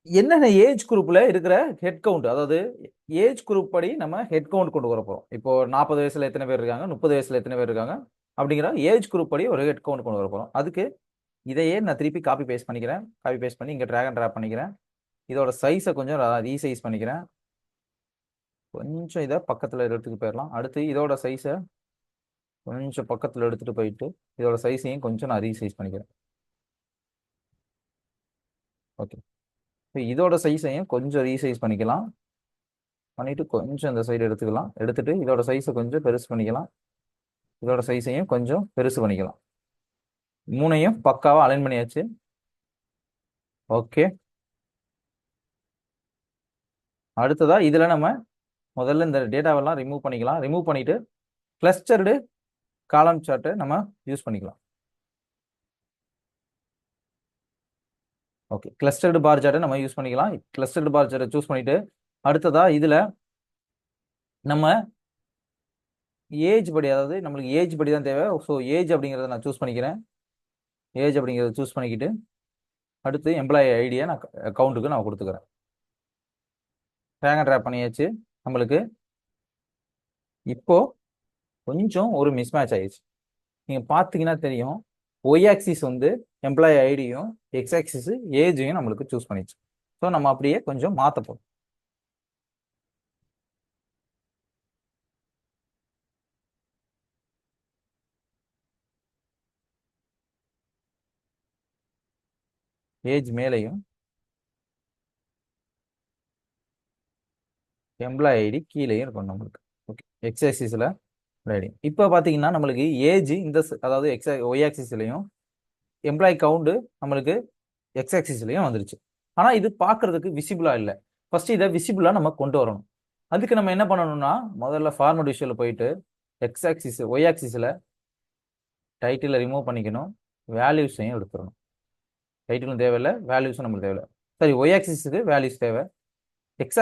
என்னென்ன ஏஜ் குரூப்ல இருக்கிற ஹெட் கவுண்ட், அதாவது ஏஜ் குரூப் படி நம்ம ஹெட் கவுண்ட் கொண்டு வர போறோம். இப்போ 40 வயசுல எத்தனை பேர் இருக்காங்க, 30 வயசுல எத்தனை பேர் இருக்காங்க அப்படிங்கிற ஏஜ் குரூப் படி ஒரு ஹெட் கவுண்ட் கொண்டு வர போறோம். அதுக்கு இதையே நான் திருப்பி காப்பி பேஸ்ட் பண்ணிக்கிறேன். காப்பி பேஸ்ட் பண்ணி இங்கே ட்ராக் அண்ட் ட்ராப் பண்ணிக்கிறேன். இதோட சைஸை கொஞ்சம் ரீசைஸ் பண்ணிக்கிறேன். கொஞ்சம் இதை பக்கத்தில் எடுத்துட்டு போயிடலாம். அடுத்து இதோட சைஸை கொஞ்சம் பக்கத்தில் எடுத்துட்டு போயிட்டு இதோட சைஸையும் கொஞ்சம் நான் ரீசைஸ் பண்ணிக்கிறேன். ஓகே, இப்போ இதோட சைஸையும் கொஞ்சம் ரீசைஸ் பண்ணிக்கலாம். பண்ணிட்டு கொஞ்சம் இந்த சைடு எடுத்துக்கலாம். எடுத்துட்டு இதோட சைஸை கொஞ்சம் பெருசு பண்ணிக்கலாம். இதோட சைஸையும் கொஞ்சம் பெருசு பண்ணிக்கலாம். மூணையும் பக்காவாக அலைன் பண்ணியாச்சு. ஓகே, அடுத்ததா இதில் நம்ம முதல்ல இந்த டேட்டாவெல்லாம் ரிமூவ் பண்ணிக்கலாம். ரிமூவ் பண்ணிட்டு கிளஸ்டர்டு காலம் சார்ட்டை நம்ம யூஸ் பண்ணிக்கலாம். ஓகே, கிளஸ்டர்டு பார் சார்ட்டை நம்ம யூஸ் பண்ணிக்கலாம். கிளஸ்டர்டு பார் சார்ட்டை சூஸ் பண்ணிட்டு அடுத்ததா இதில் நம்ம ஏஜ் படி, அதாவது நம்மளுக்கு ஏஜ் படி தான் தேவை. ஸோ ஏஜ் அப்படிங்கிறத நான் சூஸ் பண்ணிக்கிறேன். ஏஜ் அப்படிங்கிறத சூஸ் பண்ணிக்கிட்டு அடுத்து எம்ப்ளாயி ஐடியை நான் அக்கௌண்ட்டுக்கு நான் கொடுத்துக்கிறேன். ட்ராக் அண்ட் ட்ராப் பண்ணியாச்சு. நம்மளுக்கு இப்போ கொஞ்சம் ஒரு மிஸ்மேட்ச் ஆயிடுச்சு. நீங்கள் பார்த்தீங்கன்னா தெரியும், ஒய் ஆக்சிஸ் வந்து எம்ப்ளாயி ஐடியும் எக்ஸ் ஆக்சிஸ் ஏஜையும் நம்மளுக்கு சூஸ் பண்ணிச்சு. ஸோ நம்ம அப்படியே கொஞ்சம் மாற்ற போகிறோம். ஏஜ் மேலையும் எம்ப்ளாயி ஐடி கீழேயும் இருக்கும் நம்மளுக்கு. ஓகே, எக்ஸ் ஆக்சிஸில் ஐடி. இப்போ பார்த்தீங்கன்னா நம்மளுக்கு ஏஜ் இந்த அதாவது ஒய் ஆக்சிஸ்லையும் எம்ப்ளாயி கவுண்டு நம்மளுக்கு எக்ஸ் ஆக்சிஸ்லையும் வந்துருச்சு. ஆனால் இது பார்க்கறதுக்கு விசிபிளாக இல்லை. ஃபர்ஸ்ட் இதை விசிபிளாக நம்ம கொண்டு வரணும். அதுக்கு நம்ம என்ன பண்ணணும்னா, முதல்ல ஃபார்மட் விஷுவலில் போயிட்டு எக்ஸ் ஆக்சிஸ் ஒய் ஆக்சிஸில் டைட்டிலை ரிமூவ் பண்ணிக்கணும். வேல்யூஸையும் எடுத்துடணும். டைட்டிலும் தேவையில்லை, வேல்யூஸும் நம்மளுக்கு தேவையில்லை. சரி, ஒய் ஆக்சிஸுக்கு வேல்யூஸ் தேவை. எக்ஸ்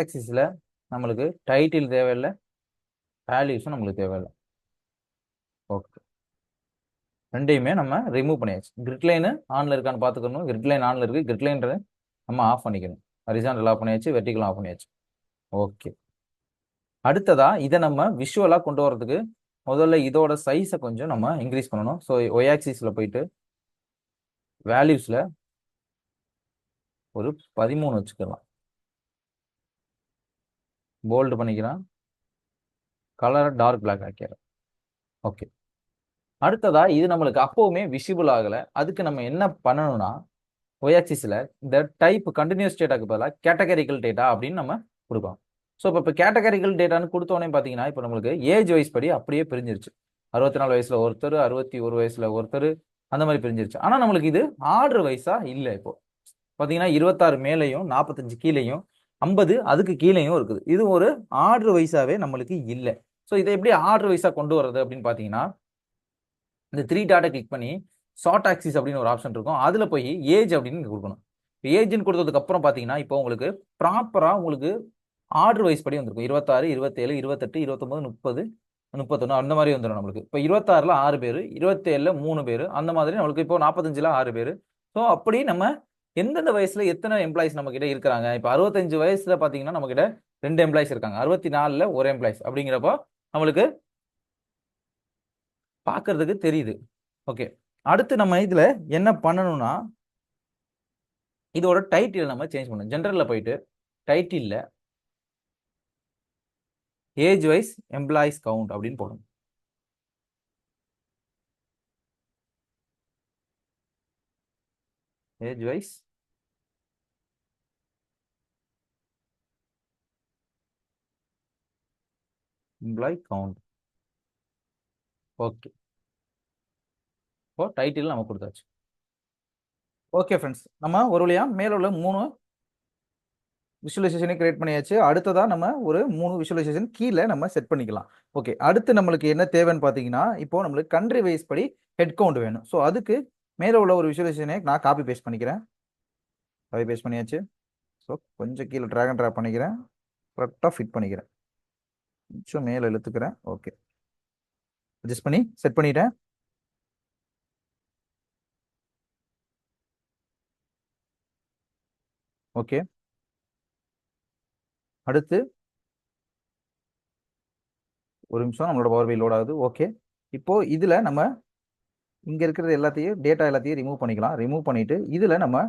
ஆக்சிஸில் நம்மளுக்கு டைட்டில் தேவையில்லை, வேல்யூஸும் நம்மளுக்கு தேவையில்லை. ஓகே, ரெண்டையுமே நம்ம ரிமூவ் பண்ணியாச்சு. கிரிட் லைனு ஆனில் இருக்கான்னு பார்த்துக்கணும். கிரிட் லைன் ஆனில் இருக்குது, கிரிட் லைன் நம்ம ஆஃப் பண்ணிக்கணும். ஹரிசாண்டல் ஆஃப் பண்ணியாச்சு, வெர்டிகல் ஆஃப் பண்ணியாச்சு. ஓகே, அடுத்ததா இதை நம்ம விஷுவலாக கொண்டு வரதுக்கு முதல்ல இதோட சைஸை கொஞ்சம் நம்ம இன்க்ரீஸ் பண்ணணும். ஸோ ஒய் ஆக்சிஸில் போயிட்டு வேல்யூஸில் ஒரு 13 வச்சுக்கலாம். போல்டு பண்ணிக்கிறேன், கலரை டார்க் பிளாக் ஆக்கிறேன். ஓகே, அடுத்ததா இது நம்மளுக்கு அப்போவுமே விசிபிள் ஆகலை. அதுக்கு நம்ம என்ன பண்ணணும்னா ஒய் ஆக்சிஸில் இந்த டைப் கண்டினியூஸ் டேட்டாக்கு பதிலாக கேட்டகரிக்கல் டேட்டா அப்படின்னு நம்ம கொடுக்கலாம். ஸோ இப்போ கேட்டகரிக்கல் டேட்டான்னு கொடுத்தோன்னே பார்த்தீங்கன்னா இப்போ நம்மளுக்கு ஏஜ் வைஸ் படி அப்படியே பிரிஞ்சிருச்சு. 64 வயசுல ஒருத்தர், 61 வயசுல ஒருத்தர், அந்த மாதிரி பிரிஞ்சிருச்சு. ஆனால் நம்மளுக்கு இது ஆர்டர் வைஸா இல்லை. இப்போ பார்த்தீங்கன்னா 26 மேலேயும் 45 கீழேயும் 50 அதுக்கு கீழேயும் இருக்குது. இது ஒரு ஆர்டர் வைஸாவே நம்மளுக்கு இல்லை. ஸோ இதை எப்படி ஆர்டர் வைஸா கொண்டு வர்றது அப்படின்னு பார்த்தீங்கன்னா இந்த 3 டாட்டை கிளிக் பண்ணி ஷார்ட் ஆக்சிஸ் அப்படின்னு ஒரு ஆப்ஷன் இருக்கும், அதில் போய் ஏஜ் அப்படின்னு கொடுக்கணும். ஏஜ்னு கொடுத்ததுக்கு அப்புறம் பார்த்தீங்கன்னா இப்போ உங்களுக்கு ப்ராப்பராக உங்களுக்கு ஆர்டர் வைஸ் படி வந்திருக்கும். 26, 27, 28, 29, 30, 31 அந்த மாதிரி வந்துடும் நம்மளுக்கு. இப்போ 26ல் 6 பேர், 27ல் 3 பேர், அந்த மாதிரி நம்மளுக்கு இப்போ 45ல் 6 பேர். ஸோ அப்படி நம்ம எந்தெந்த வயசுல எத்தனை எம்ப்ளாயிஸ் நம்ம கிட்ட இருக்கிறாங்க. இப்போ 65 வயசுல பார்த்தீங்கன்னா நம்ம கிட்ட 2 எம்ப்ளாயிஸ் இருக்காங்க, 64ல் 1 எம்ப்ளாயிஸ். அப்படிங்கிறப்போ நம்மளுக்கு பார்க்கறதுக்கு தெரியுது. ஓகே, அடுத்து நம்ம இதுல என்ன பண்ணணும்னா இதோட டைட்டில் நம்ம சேஞ்ச் பண்ணணும். ஜெனரல்ல போயிட்டு டைட்டில்ல ஏஜ் வைஸ் எம்ப்ளாயிஸ் கவுண்ட் அப்படின்னு போடணும். Age wise employee count. Okay, இப்போ டைட்டில் நம்ம கொடுத்தாச்சு. ஓகே ஃப்ரெண்ட்ஸ், நம்ம ஒரு வழியா மேல உள்ள 3 விஷுவலைசேஷனை கிரியேட் பண்ணியாச்சு. அடுத்ததா நம்ம ஒரு 3 விஷுவலைசேஷன் கீழே நம்ம செட் பண்ணிக்கலாம். ஓகே, அடுத்து நம்மளுக்கு என்ன தேவைன்னு பார்த்தீங்கன்னா இப்போ நம்மளுக்கு கண்ட்ரி வைஸ் படி ஹெட் கவுண்ட் வேணும். ஸோ அதுக்கு மேலே உள்ள ஒரு விஷுவலைசேஷனை நான் காப்பி பேஸ்ட் பண்ணிக்கிறேன். காப்பி பேஸ்ட் பண்ணியாச்சு. ஸோ கொஞ்சம் கீழே ட்ராக் அண்ட் ட்ராப் பண்ணிக்கிறேன், கரெக்டாக ஃபிட் பண்ணிக்கிறேன், கொஞ்சம் மேலே இழுத்துக்கிறேன். ஓகே, அட்ஜஸ்ட் பண்ணி செட் பண்ணிட்டேன். ஓகே, அடுத்து ஒரு நிமிஷம், நம்மளோட பவர் பை லோட் ஆகுது. ஓகே, இப்போ இதுல நம்ம இங்க இருக்கிறது எல்லாத்தையும் டேட்டா எல்லாத்தையும் ரிமூவ் பண்ணிக்கலாம். ரிமூவ் பண்ணிட்டு இதுல நம்ம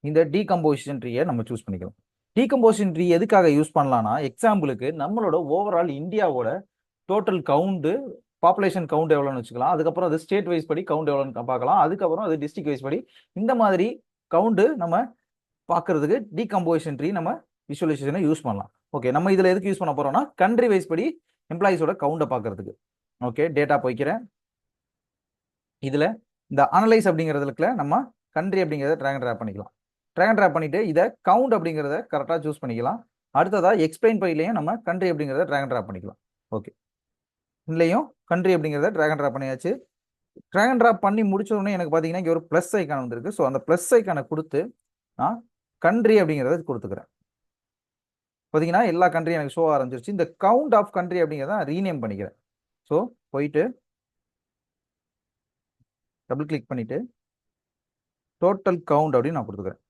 இந்த டீகம்போசிஷன் ட்ரீயை நம்ம சூஸ் பண்ணிக்கலாம். டீகம்போசிஷன் ட்ரீ எதுக்காக யூஸ் பண்ணலாம்னா எக்ஸாம்பிளுக்கு நம்மளோட ஓவரால் இந்தியாவோட டோட்டல் கவுண்ட், பாப்புலேஷன் கவுண்ட் எவ்வளோன்னு வச்சுக்கலாம். அதுக்கப்புறம் அது ஸ்டேட் வைஸ் படி கவுண்ட் எவ்வளோன்னு பார்க்கலாம். அதுக்கப்புறம் அது டிஸ்ட்ரிக்ட் வைஸ் படி இந்த மாதிரி கவுண்ட் நம்ம பார்க்கறதுக்கு டீகம்போசிஷன் ட்ரீ நம்ம விஷுவலைசேஷனை யூஸ் பண்ணலாம். ஓகே, நம்ம இதில் எதுக்கு யூஸ் பண்ண போறோம்னா கண்ட்ரி வைஸ் படி எம்ப்ளாயிஸோட கவுண்டை பார்க்கறதுக்கு. ஓகே, டேட்டா போய்க்கிறேன். இதில் இந்த அனலைஸ் அப்படிங்கிறதுல நம்ம கண்ட்ரி அப்படிங்கிறத ட்ராக் அண்ட் ட்ராப் பண்ணிக்கலாம். ட்ராக் அண்ட் ட்ராப் பண்ணிட்டு இதை கவுண்ட் அப்படிங்கிறத கரெக்டாக சூஸ் பண்ணிக்கலாம். அடுத்ததாக எக்ஸ்பிளைன் பைலையும் நம்ம கண்ட்ரி அப்படிங்கிறத ட்ராக் அண்ட் ட்ராப் பண்ணிக்கலாம். ஓகே, இதுலையும் கண்ட்ரி அப்படிங்கிறத ட்ராக் அண்ட் ட்ராப் பண்ணியாச்சு. ட்ராக் அண்ட் ட்ராப் பண்ணி முடிச்ச உடனே எனக்கு பார்த்தீங்கன்னா இங்கே ஒரு ப்ளஸ் ஐக்கான் வந்திருக்கு. ஸோ அந்த ப்ளஸ் ஐக்கானை கொடுத்து நான் கண்ட்ரி அப்படிங்கிறத கொடுத்துக்கிறேன். பார்த்தீங்கன்னா எல்லா கண்ட்ரியும் எனக்கு ஷோ ஆரம்பிச்சிருச்சு. இந்த கவுண்ட் ஆஃப் கண்ட்ரி அப்படிங்கிறத நான் ரீநேம் பண்ணிக்கிறேன். ஸோ போயிட்டு டபுள் கிளிக் பண்ணிட்டு டோட்டல் கவுண்ட் அப்படின்னு நான் கொடுத்துக்கிறேன்.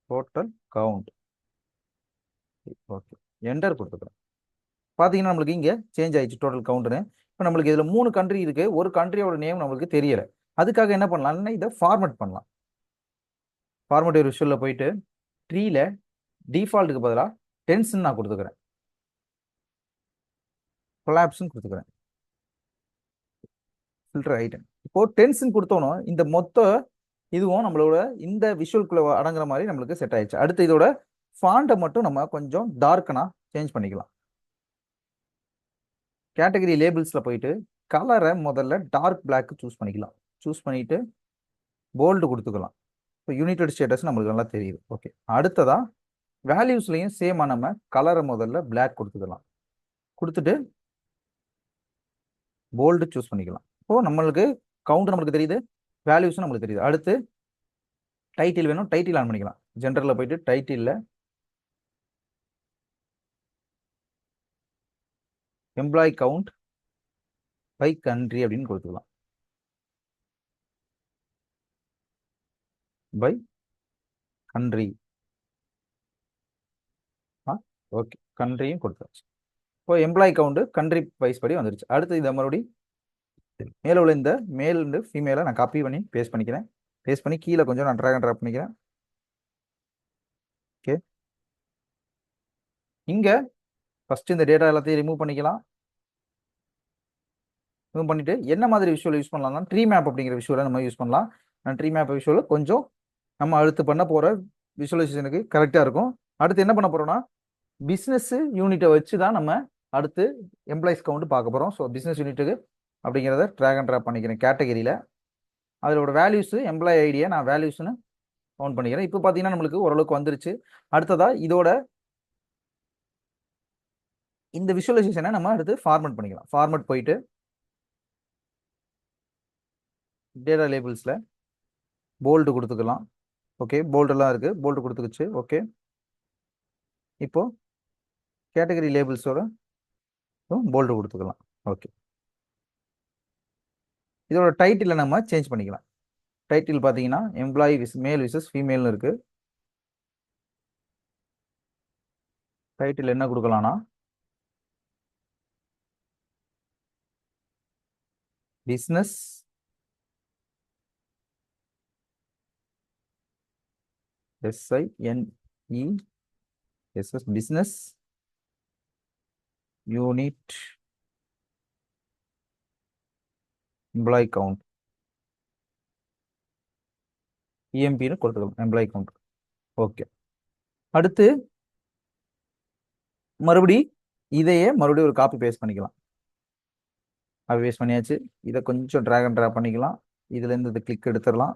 Total count. ஓகே, என்டர் கொடுத்துக்கிறேன். பார்த்தீங்கன்னா நம்மளுக்கு இங்கே சேஞ்ச் ஆயிடுச்சு டோட்டல் கவுண்ட்னு. இப்போ நம்மளுக்கு இதில் 3 கண்ட்ரி இருக்கு, ஒரு கண்ட்ரியோட நேம் நம்மளுக்கு தெரியல. அதுக்காக என்ன பண்ணலாம்னா இதை ஃபார்மேட் பண்ணலாம். ஃபார்மேட் விஷுவலில் போயிட்டு ட்ரீல டிஃபால்ட்டுக்கு பதிலாக டென்ஸ்ன்னு நான் கொடுத்துக்கிறேன், கொலாப்ஸ்ன்னு கொடுத்துக்கிறேன், ஃபில்டர் ஐட்டம். இப்போ டென்ஸ்ன்னு கொடுத்தோன்னா இந்த மொத்த இதுவும் நம்மளோட இந்த விஷுவல்குள்ள அடங்குற மாதிரி நம்மளுக்கு செட் ஆயிடுச்சு. அடுத்து இதோட ஃபாண்ட்டை மட்டும் நம்ம கொஞ்சம் டார்க்கனா சேஞ்ச் பண்ணிக்கலாம். கேட்டகரி லேபிள்ஸில் போயிட்டு கலரை முதல்ல டார்க் பிளாக் சூஸ் பண்ணிக்கலாம். சூஸ் பண்ணிட்டு போல்டு கொடுத்துக்கலாம். இப்போ யுனைடெட் ஸ்டேட்டஸ் நம்மளுக்கு நல்லா தெரியுது. ஓகே, அடுத்ததா வேல்யூஸ்லையும் சேமா நம்ம கலரை முதல்ல பிளாக் கொடுத்துக்கலாம். கொடுத்துட்டு போல்டு சூஸ் பண்ணிக்கலாம். இப்போ நம்மளுக்கு கவுண்ட் நம்மளுக்கு தெரியுது, வேல்யூஸும் நம்மளுக்கு தெரியுது. அடுத்து டைட்டில் வேணும், டைட்டில் ஆன் பண்ணிக்கலாம். ஜென்ரலில் போயிட்டு டைட்டிலில் எம்ப்ளாயி கவுண்ட் பை கண்ட்ரி அப்படின்னு கொடுத்துக்கலாம். By country. ஓகே, கண்ட்ரியும் கொடுத்தாச்சு. இப்போ எம்ப்ளாயி கவுண்ட் கண்ட்ரி வைஸ் படி வந்துருச்சு. அடுத்து இதை மறுபடியும் மேலே உள்ள இந்த மேல் அண்ட் ஃபீமேலை நான் காப்பி பண்ணி பேஸ்ட் பண்ணிக்கிறேன். பேஸ்ட் பண்ணி கீழே கொஞ்சம் நான் ட்ராக் அண்ட் ட்ராப் பண்ணிக்கிறேன். ஓகே, இங்கே ஃபஸ்ட்டு இந்த டேட்டா எல்லாத்தையும் ரிமூவ் பண்ணிக்கலாம். ரிமூவ் பண்ணிட்டு என்ன மாதிரி விஷுவல் யூஸ் பண்ணலாம்னா ட்ரீ மேப் அப்படிங்கிற விஷுவலை நம்ம யூஸ் பண்ணலாம். ட்ரீ மேப் விஷுவல் கொஞ்சம் நம்ம அடுத்து பண்ண போகிற விஷுவலைசேஷனுக்கு கரெக்டாக இருக்கும். அடுத்து என்ன பண்ண போகிறோம்னா பிஸ்னஸ் யூனிட்டை வச்சு தான் நம்ம அடுத்து எம்ப்ளாயிஸ் கவுண்ட் பார்க்க போகிறோம். ஸோ பிஸ்னஸ் யூனிட்டுக்கு அப்படிங்கிறத ட்ராக் அண்ட் ட்ராப் பண்ணிக்கிறேன் கேட்டகரியில். அதோட வேல்யூஸு எம்ப்ளாயி ஐடியை நான் வேல்யூஸ்னு கவுண்ட் பண்ணிக்கிறேன். இப்போ பார்த்தீங்கன்னா நம்மளுக்கு ஓரளவுக்கு வந்துருச்சு. அடுத்ததாக இதோட இந்த விஷுவலைசேஷனை நம்ம அடுத்து ஃபார்மட் பண்ணிக்கலாம். ஃபார்மட் போயிட்டு டேட்டா லேபிள்ஸில் போல்டு கொடுத்துக்கலாம். ஓகே, போல்டெல்லாம் இருக்குது, போல்டு கொடுத்துக்குச்சு. ஓகே, இப்போ கேட்டகரி லேபிள்ஸோட போல்டு கொடுத்துக்கலாம். ஓகே, இதோட டைட்டில் நம்ம சேஞ்ச் பண்ணிக்கலாம். டைட்டில் பார்த்தீங்கன்னா எம்ப்ளாயி மேல் விசஸ் ஃபீமேல்னு இருக்கு. டைட்டில் என்ன கொடுக்கலாம்னா business SINESS business unit employee count EMPன்னு கொடுத்துக்கலாம். Employee count. ஓகே, அடுத்து இதையே மறுபடியும் ஒரு காப்பி பேஸ்ட் பண்ணிக்கலாம். காப்பி பேஸ்ட் பண்ணியாச்சு. இதை கொஞ்சம் ட்ராக் அண்ட் ட்ராப் பண்ணிக்கலாம். இதுலேருந்து இதை கிளிக் எடுத்துடலாம்.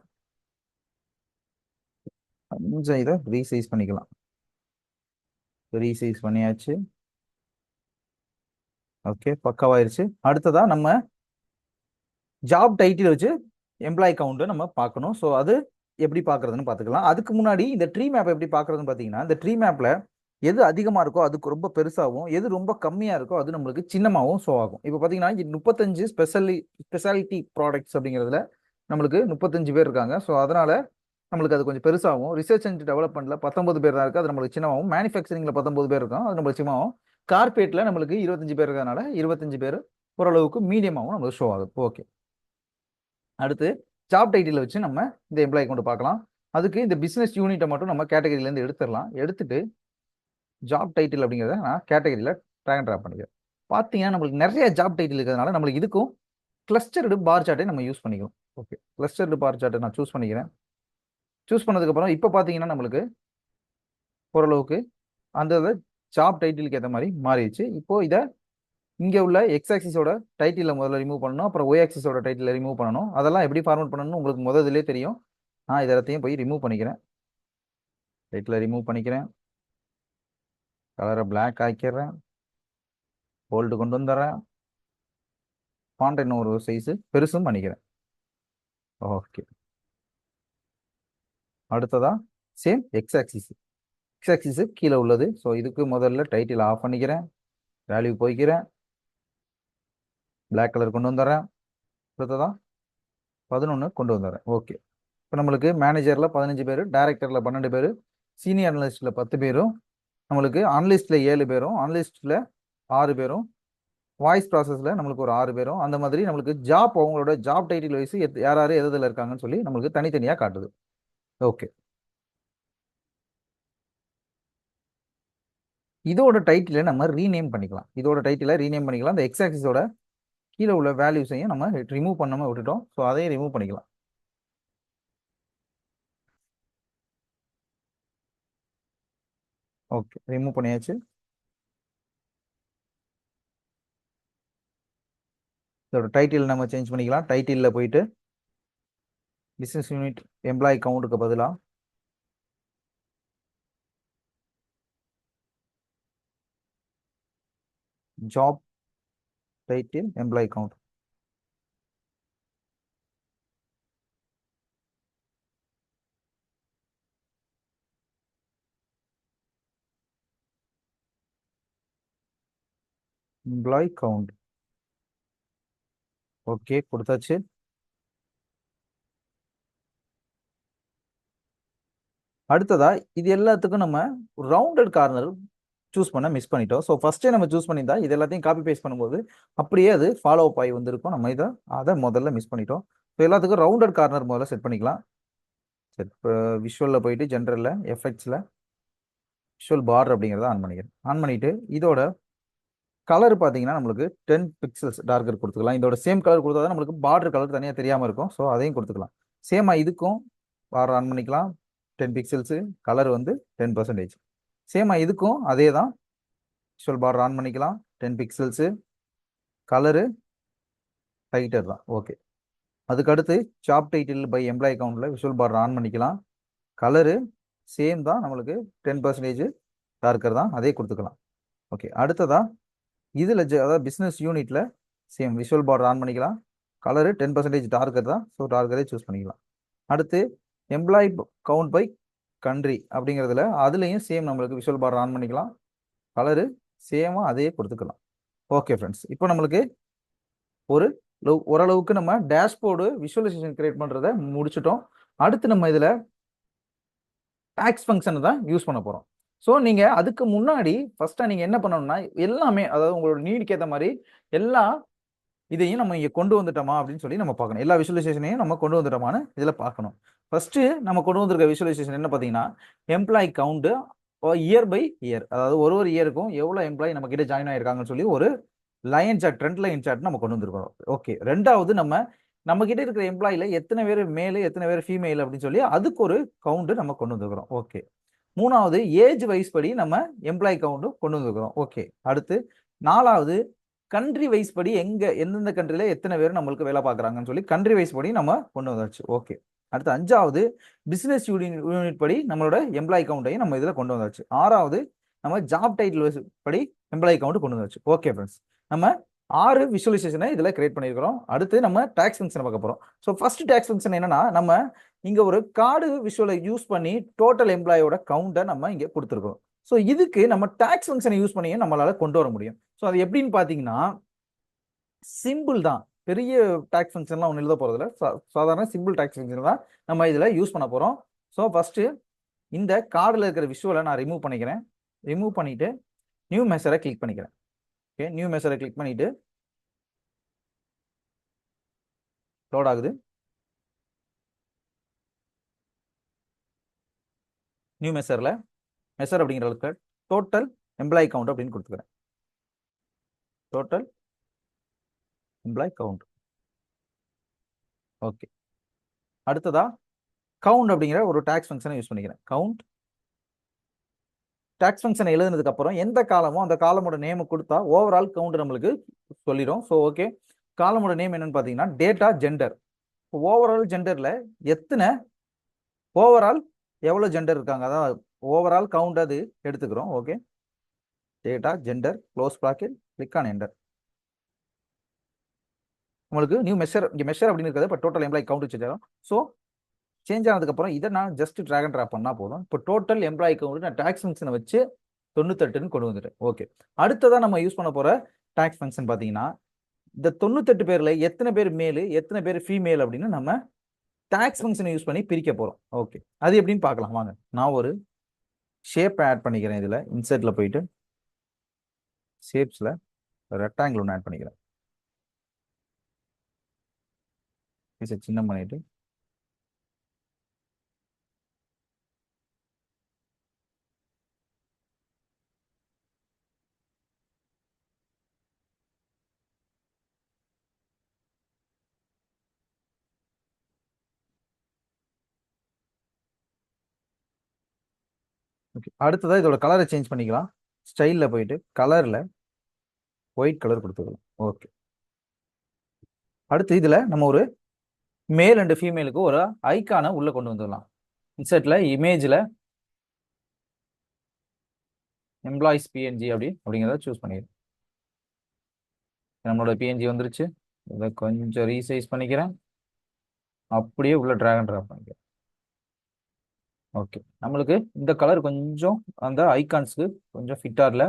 கொஞ்சம் இதை ரீசைஸ் பண்ணிக்கலாம். ரீசைஸ் பண்ணியாச்சு. ஓகே, பக்காவாயிருச்சு. அடுத்ததா நம்ம ஜாப் டைட்டில் வச்சு எம்ப்ளாயி கவுண்ட்டு நம்ம பார்க்கணும். ஸோ அது எப்படி பார்க்குறதுன்னு பார்த்துக்கலாம். அதுக்கு முன்னாடி இந்த ட்ரீ மேப் எப்படி பார்க்குறதுன்னு பார்த்தீங்கன்னா இந்த ட்ரீ மேப்பில் எது அதிகமாக இருக்கோ அதுக்கு ரொம்ப பெருசாகவும், எது ரொம்ப கம்மியாக இருக்கோ அது நம்மளுக்கு சின்னமாகவும் ஷோ ஆகும். இப்போ பார்த்தீங்கன்னா 35 ஸ்பெஷாலிட்டி ப்ராடக்ட்ஸ் அப்படிங்கிறதுல நம்மளுக்கு 35 பேர் இருக்காங்க. ஸோ அதனால் நம்மளுக்கு அது கொஞ்சம் பெருசாகவும், ரிசர்ச் அண்ட் டெவலப்மெண்ட்டில் 19 பேர் தான் இருக்குது, அது நம்மளுக்கு சின்னமாகவும், மேனுஃபேக்சரிங்கில் 19 பேர் இருக்கும், அது நம்மளுக்கு சின்னமாகவும், கார்பரேட்டில் நம்மளுக்கு 25 பேர் இருக்கிறதுனால 25 பேர் ஓரளவுக்கு மீடியமாகவும் நம்மளுக்கு ஷோ ஆகுது. ஓகே, அடுத்து ஜாப் டைட்டில் வச்சு நம்ம இந்த எம்ப்ளாயி கொண்டு பார்க்கலாம். அதுக்கு இந்த பிஸ்னஸ் யூனிட்டை மட்டும் நம்ம கேட்டகரியிலேருந்து எடுத்துடலாம். எடுத்துட்டு ஜாப் டைட்டில் அப்படிங்கிறத நான் கேட்டகரியில் ட்ராக் அண்ட் ட்ராப் பண்ணிக்கிறேன். பார்த்தீங்கன்னா நம்மளுக்கு நிறைய ஜாப் டைட்டில் இருக்கிறதுனால நம்மளுக்கு இதுக்கும் கிளஸ்டர்டு பார் சார்ட்டை நம்ம யூஸ் பண்ணிக்கிறோம். ஓகே, கிளஸ்டர்டு பார் சார்ட்டை நான் சூஸ் பண்ணிக்கிறேன். சூஸ் பண்ணதுக்கப்புறம் இப்போ பார்த்தீங்கன்னா நம்மளுக்கு ஓரளவுக்கு அந்த ஜாப் டைட்டிலுக்கு ஏற்ற மாதிரி மாறிடுச்சு. இப்போ இதை இங்கே உள்ள எக்ஸ் ஆக்சிஸோட டைட்டிலில் முதல்ல ரிமூவ் பண்ணணும், அப்புறம் ஒய் ஆக்சிஸோட டைட்டில் ரிமூவ் பண்ணணும். அதெல்லாம் எப்படி ஃபார்மேட் பண்ணணும்னு உங்களுக்கு முதல்லே தெரியும். நான் இதெல்லாத்தையும் போய் ரிமூவ் பண்ணிக்கிறேன். டைட்டில் ரிமூவ் பண்ணிக்கிறேன். கலரை பிளாக் ஆக்கிடுறேன். போல்டு கொண்டு வந்துடுறேன். ஃபாண்ட் இன்னும் ஒரு சைஸு பெருசும் பண்ணிக்கிறேன். ஓகே, அடுத்ததா சேம் எக்ஸ் ஆக்சிஸு கீழே உள்ளது. ஸோ இதுக்கு முதல்ல டைட்டில் ஆஃப் பண்ணிக்கிறேன். வேல்யூ போய்க்கிறேன். பிளாக் கலர் கொண்டு வந்துடுறேன். அடுத்ததா 11 கொண்டு வந்துடுறேன். ஓகே, இப்போ நம்மளுக்கு மேனேஜரில் 15 பேர், டைரக்டரில் 12 பேர், சீனியர் அனலிஸ்ட்டில் 10 பேரும், நம்மளுக்கு அனலிஸ்ட்டில் 7 பேரும், அனலிஸ்ட்டில் 6 பேரும், வாய்ஸ் ப்ராசஸில் நம்மளுக்கு ஒரு 6 பேரும், அந்த மாதிரி நம்மளுக்கு ஜாப் அவங்களோட ஜாப் டைட்டில் வைஸ் யார் யார் எதில் இருக்காங்கன்னு சொல்லி நம்மளுக்கு தனித்தனியாக காட்டுது. ஓகே, இதோட டைட்டிலை நம்ம ரீநேம் பண்ணிக்கலாம். இந்த எக்ஸ் ஆக்சிஸோட கீழே உள்ள வேல்யூஸையும் நம்ம ரிமூவ் பண்ணாமல் விட்டுட்டோம். ஸோ அதையும் ரிமூவ் பண்ணிக்கலாம். ஓகே, ரிமூவ் பண்ணியாச்சு. இதோட டைட்டில் நம்ம சேஞ்ச் பண்ணிக்கலாம். டைட்டிலில் போயிட்டு பிஸ்னஸ் யூனிட் எம்ப்ளாயி கவுண்ட்டுக்கு பதிலாக job title employee count employee count. Okay, கொடுத்தாச்சு. அடுத்ததா இது எல்லாத்துக்கும் நம்ம ரவுண்டட் கார்னர் சூஸ் பண்ண மிஸ் பண்ணிட்டோம். ஸோ ஃபர்ஸ்டே நம்ம சூஸ் பண்ணியிருந்தா இது எல்லாத்தையும் காப்பி பேஸ்ட் பண்ணும்போது அப்படியே அது ஃபாலோ அப் ஆகி வந்திருக்கும். நம்ம அதை முதல்ல மிஸ் பண்ணிட்டோம். ஸோ எல்லாத்துக்கும் ரவுண்டட் கார்னர் முதல்ல செட் பண்ணிக்கலாம். சரி, இப்போ விஷுவலில் போயிட்டு ஜென்ரலில் எஃபெக்ட்ஸில் விஷுவல் பார் அப்படிங்கிறத ஆன் பண்ணிக்கிறேன். ஆன் பண்ணிட்டு இதோட கலர் பார்த்தீங்கன்னா நம்மளுக்கு 10 பிக்சல்ஸ் டார்க்கர் கொடுத்துக்கலாம். இதோட சேம் கலர் கொடுத்தா தான் நம்மளுக்கு பார்டர் கலர் தனியாக தெரியாமல் இருக்கும். ஸோ அதையும் கொடுத்துக்கலாம். சேமாக இதுக்கும் பார் ஆன் பண்ணிக்கலாம். 10 பிக்சல்ஸு, கலர் வந்து 10%. சேமாக இதுக்கும் அதே தான். விஷுவல் பார் ஆன் பண்ணிக்கலாம். 10 பிக்சல்ஸு, கலரு டைட்டர் தான். ஓகே, அதுக்கடுத்து ஜாப் டைட்டில் பை எம்ப்ளாய் அக்கௌண்ட்டில் விஷுவல் பார் ஆன் பண்ணிக்கலாம். கலரு சேம் தான், நம்மளுக்கு 10% டார்க்கர் தான், அதே கொடுத்துக்கலாம். ஓகே, அடுத்ததா இதில் அதாவது பிஸ்னஸ் யூனிட்டில் சேம் விஷுவல் பார் ஆன் பண்ணிக்கலாம். கலரு 10% டார்க்கர் தான், ஸோ டார்க்கரே சூஸ் பண்ணிக்கலாம். அடுத்து எம்ப்ளாய் கவுண்ட் பை கண்ட்ரி அப்படிங்கிறதுல அதுலேயும் சேம் நம்மளுக்கு விஷுவல் பார் ஆன் பண்ணிக்கலாம். கலரு சேமாக அதையே கொடுத்துக்கலாம். ஓகே ஃப்ரெண்ட்ஸ், இப்போ நம்மளுக்கு ஓரளவுக்கு நம்ம டேஷ்போர்டு விஷுவலைசேஷன் கிரியேட் பண்ணுறதை முடிச்சிட்டோம். அடுத்து நம்ம இதில் டாக்ஸ் ஃபங்க்ஷனை தான் யூஸ் பண்ண போகிறோம். ஸோ நீங்கள் அதுக்கு முன்னாடி ஃபஸ்ட்டாக நீங்கள் என்ன பண்ணணும்னா எல்லாமே, அதாவது உங்களோட நீடுக்கு ஏற்ற மாதிரி எல்லா இதையும் நம்ம இங்கே கொண்டு வந்துட்டோமா அப்படின்னு சொல்லி நம்ம பார்க்கணும். எல்லா விஷுவலைசேஷனையும் நம்ம கொண்டு வந்துட்டோமான்னு இதில் பார்க்கணும். ஃபர்ஸ்ட் நம்ம கொண்டு வந்திருக்க விஷுவலைசேஷன் என்ன பார்த்தீங்கன்னா, employee count year by year, அதாவது ஒரு இயருக்கும் எவ்வளோ எம்ப்ளாய் நம்ம கிட்ட ஜாயின் ஆயிருக்காங்கன்னு சொல்லி ஒரு line chart, trend line chart நம்ம கொண்டு வந்திருக்கோம். ஓகே, ரெண்டாவது நம்ம கிட்ட இருக்கிற எம்ப்ளாயில எத்தனை பேர் மேலு எத்தனை பேர் ஃபீமேல் அப்படின்னு சொல்லி அதுக்கு ஒரு கவுண்ட் நம்ம கொண்டு வந்துருக்கிறோம். ஓகே, மூணாவது ஏஜ் வைஸ் படி நம்ம எம்ப்ளாய் கவுண்ட் கொண்டு வந்துருக்கிறோம். ஓகே, அடுத்து நாலாவது கண்ட்ரி வைஸ் படி எந்தெந்த கண்ட்ரில எத்தனை பேர் நம்மளுக்கு வேலை பார்க்குறாங்கன்னு சொல்லி கண்ட்ரி வைஸ் படி நம்ம கொண்டு வந்தாச்சு. ஓகே, அடுத்து அஞ்சாவது பிசினஸ் யூனிட் படி நம்மளோட எம்ப்ளாய் கவுண்ட்டையும் நம்ம இதில் கொண்டு வந்தாச்சு. ஆறாவது நம்ம ஜாப் டைட்டில் படி எம்ப்ளாய் கவுண்ட் கொண்டு வந்தாச்சு. ஓகே ஃப்ரெண்ட்ஸ், நம்ம 6 விஷுவலைசேஷனை இதில் கிரியேட் பண்ணியிருக்கிறோம். அடுத்து நம்ம டாக்ஸ் ஃபங்க்ஷனை பார்க்க போகிறோம். ஸோ ஃபர்ஸ்ட் டாக்ஸ் ஃபங்க்ஷன் என்னன்னா, நம்ம இங்கே ஒரு கார்டு விஷுவலை யூஸ் பண்ணி டோட்டல் எம்ப்ளாயோட கவுண்டை நம்ம இங்கே கொடுத்துருக்கோம். ஸோ இதுக்கு நம்ம டாக்ஸ் ஃபங்க்ஷனை யூஸ் பண்ணியே நம்மளால கொண்டு வர முடியும். ஸோ அது எப்படின்னு பார்த்தீங்கன்னா, சிம்பிள் தான், பெரிய டாக்ஸ் ஃபங்க்ஷன்லாம் ஒன்றும் எழுத போகிறதில்ல. சாதாரண சிம்பிள் டாக்ஸ் ஃபங்க்ஷன் தான் நம்ம இதில் யூஸ் பண்ண போகிறோம். ஸோ ஃபஸ்ட்டு இந்த கார்டில் இருக்கிற விஷுவலை நான் ரிமூவ் பண்ணிக்கிறேன். ரிமூவ் பண்ணிவிட்டு நியூ மெஷரை கிளிக் பண்ணிக்கிறேன். ஓகே, நியூ மெஷரை கிளிக் பண்ணிவிட்டு லோட் ஆகுது. நியூ மெஷர் அப்படிங்கிறதுக்கு டோட்டல் எம்ப்ளாய் கவுண்ட் அப்படின்னு கொடுத்துக்கிறேன். Total employee count. ஓகே, அடுத்ததா கவுண்ட் அப்படிங்கிற ஒரு டாக்ஸ் ஃபங்க்ஷனை யூஸ் பண்ணிக்கிறேன். கவுண்ட் டாக்ஸ் ஃபங்க்ஷனை எழுதுனதுக்கு அப்புறம் எந்த காலமோ அந்த காலமோட நேம் கொடுத்தா ஓவரால் கவுண்ட் நம்மளுக்கு சொல்லிடும். ஸோ ஓகே, காலமோட நேம் என்னன்னு பார்த்தீங்கன்னா டேட்டா ஜெண்டர். ஓவரால் ஜெண்டர்ல ஓவரால் எவ்வளோ ஜெண்டர் இருக்காங்க, அதான் ஓவரால் கவுண்ட் அது எடுத்துக்கிறோம். Okay, data gender close bracket, click on enter. உங்களுக்கு நியூ மெஷர், இங்கே மெஷர் அப்படின்னு இருக்கிறது இப்போ டோட்டல் எம்ப்ளாய் கவுண்ட் வச்சுருக்கோம். ஸோ சேஞ்ச் ஆனதுக்கப்புறம் இதை நான் ஜஸ்ட் ட்ராக் அண்ட் ட்ராப் பண்ணால் போதும். இப்போ டோட்டல் எம்ப்ளாய் கவுண்ட் நான் டாக்ஸ் ஃபங்க்ஷனை வச்சு 98ன்னு கொண்டு வந்துட்டேன். ஓகே, அடுத்ததான் நம்ம யூஸ் பண்ண போகிற டாக்ஸ் ஃபங்க்ஷன் பார்த்தீங்கன்னா, இந்த 98 பேரில் எத்தனை பேர் மேலு எத்தனை பேர் ஃபீமேல் அப்படின்னு நம்ம டாக்ஸ் ஃபங்க்ஷனை யூஸ் பண்ணி பிரிக்க போகிறோம். ஓகே, அது எப்படின்னு பார்க்கலாம் வாங்க. நான் ஒரு ஷேப் ஆட் பண்ணிக்கிறேன். இதில் இன்சர்ட்டில் போயிட்டு ஷேப்ஸில் ரெக்டாங்கிள் ஒன்று ஆட் பண்ணிக்கிறேன். சின்ன பண்ணிட்டு ஓகே, அடுத்ததாக இதோட கலரை சேஞ்ச் பண்ணிக்கலாம். ஸ்டைலில் போயிட்டு கலரில் ஒயிட் கலர் கொடுத்துக்கலாம். ஓகே, அடுத்து இதில் நம்ம ஒரு மேல் அண்ட் ஃபீமேலுக்கு ஒரு ஐக்கானை உள்ளே கொண்டு வந்துடலாம். இன்சர்ட்டில் இமேஜில் எம்ப்ளாயிஸ் பிஎன்ஜி அப்படிங்கிறத சூஸ் பண்ணிடுறேன். நம்மளோட பிஎன்ஜி வந்துருச்சு. இதை கொஞ்சம் ரீசைஸ் பண்ணிக்கிறேன். அப்படியே உள்ள ட்ராக் அண்ட் ட்ராப் பண்ணிக்கிறேன். ஓகே, நம்மளுக்கு இந்த கலர் கொஞ்சம் அந்த ஐகான்ஸ்க்கு கொஞ்சம் ஃபிட்டாக இல்லை.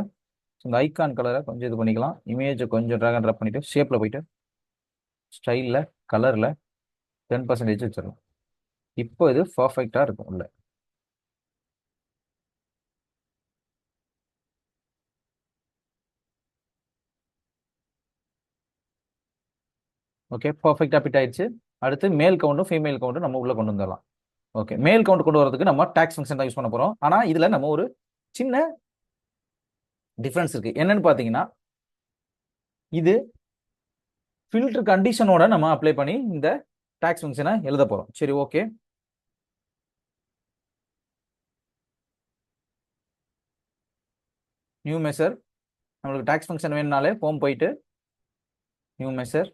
இந்த ஐகான் கலரை கொஞ்சம் இது பண்ணிக்கலாம். இமேஜை கொஞ்சம் ட்ராக் அண்ட் ட்ராப் பண்ணிட்டு ஷேப்ல போயிட்டு ஸ்டைலில் கலரில் 10% வச்சிடலாம். இப்போ இது பர்ஃபெக்டாக இருக்கும் உள்ள. ஓகே, பர்ஃபெக்டாக ஃபிட் ஆயிடுச்சு. அடுத்து மேல் கவுண்டும் ஃபீமேல் கவுண்டும் நம்ம உள்ள கொண்டு வந்துடலாம். ஓகே, மேல் கவுண்ட் கொண்டு வரதுக்கு நம்ம டாக்ஸ் ஃபங்க்ஷன் தான் யூஸ் பண்ண போறோம். ஆனா இதுல நம்ம ஒரு சின்ன டிஃபரன்ஸ் இருக்கு. என்னன்னு பாத்தீங்கன்னா, இது ஃபில்டர் கண்டிஷனோட நம்ம அப்ளை பண்ணி இந்த டாக்ஸ் ஃபங்க்ஷனை எழுத போறோம். சரி, ஓகே. நியூ மெஷர், நம்மளுக்கு டாக்ஸ் ஃபங்க்ஷன் வேணும்னாலே ஹோம் போயிட்டு நியூ மெஷர்,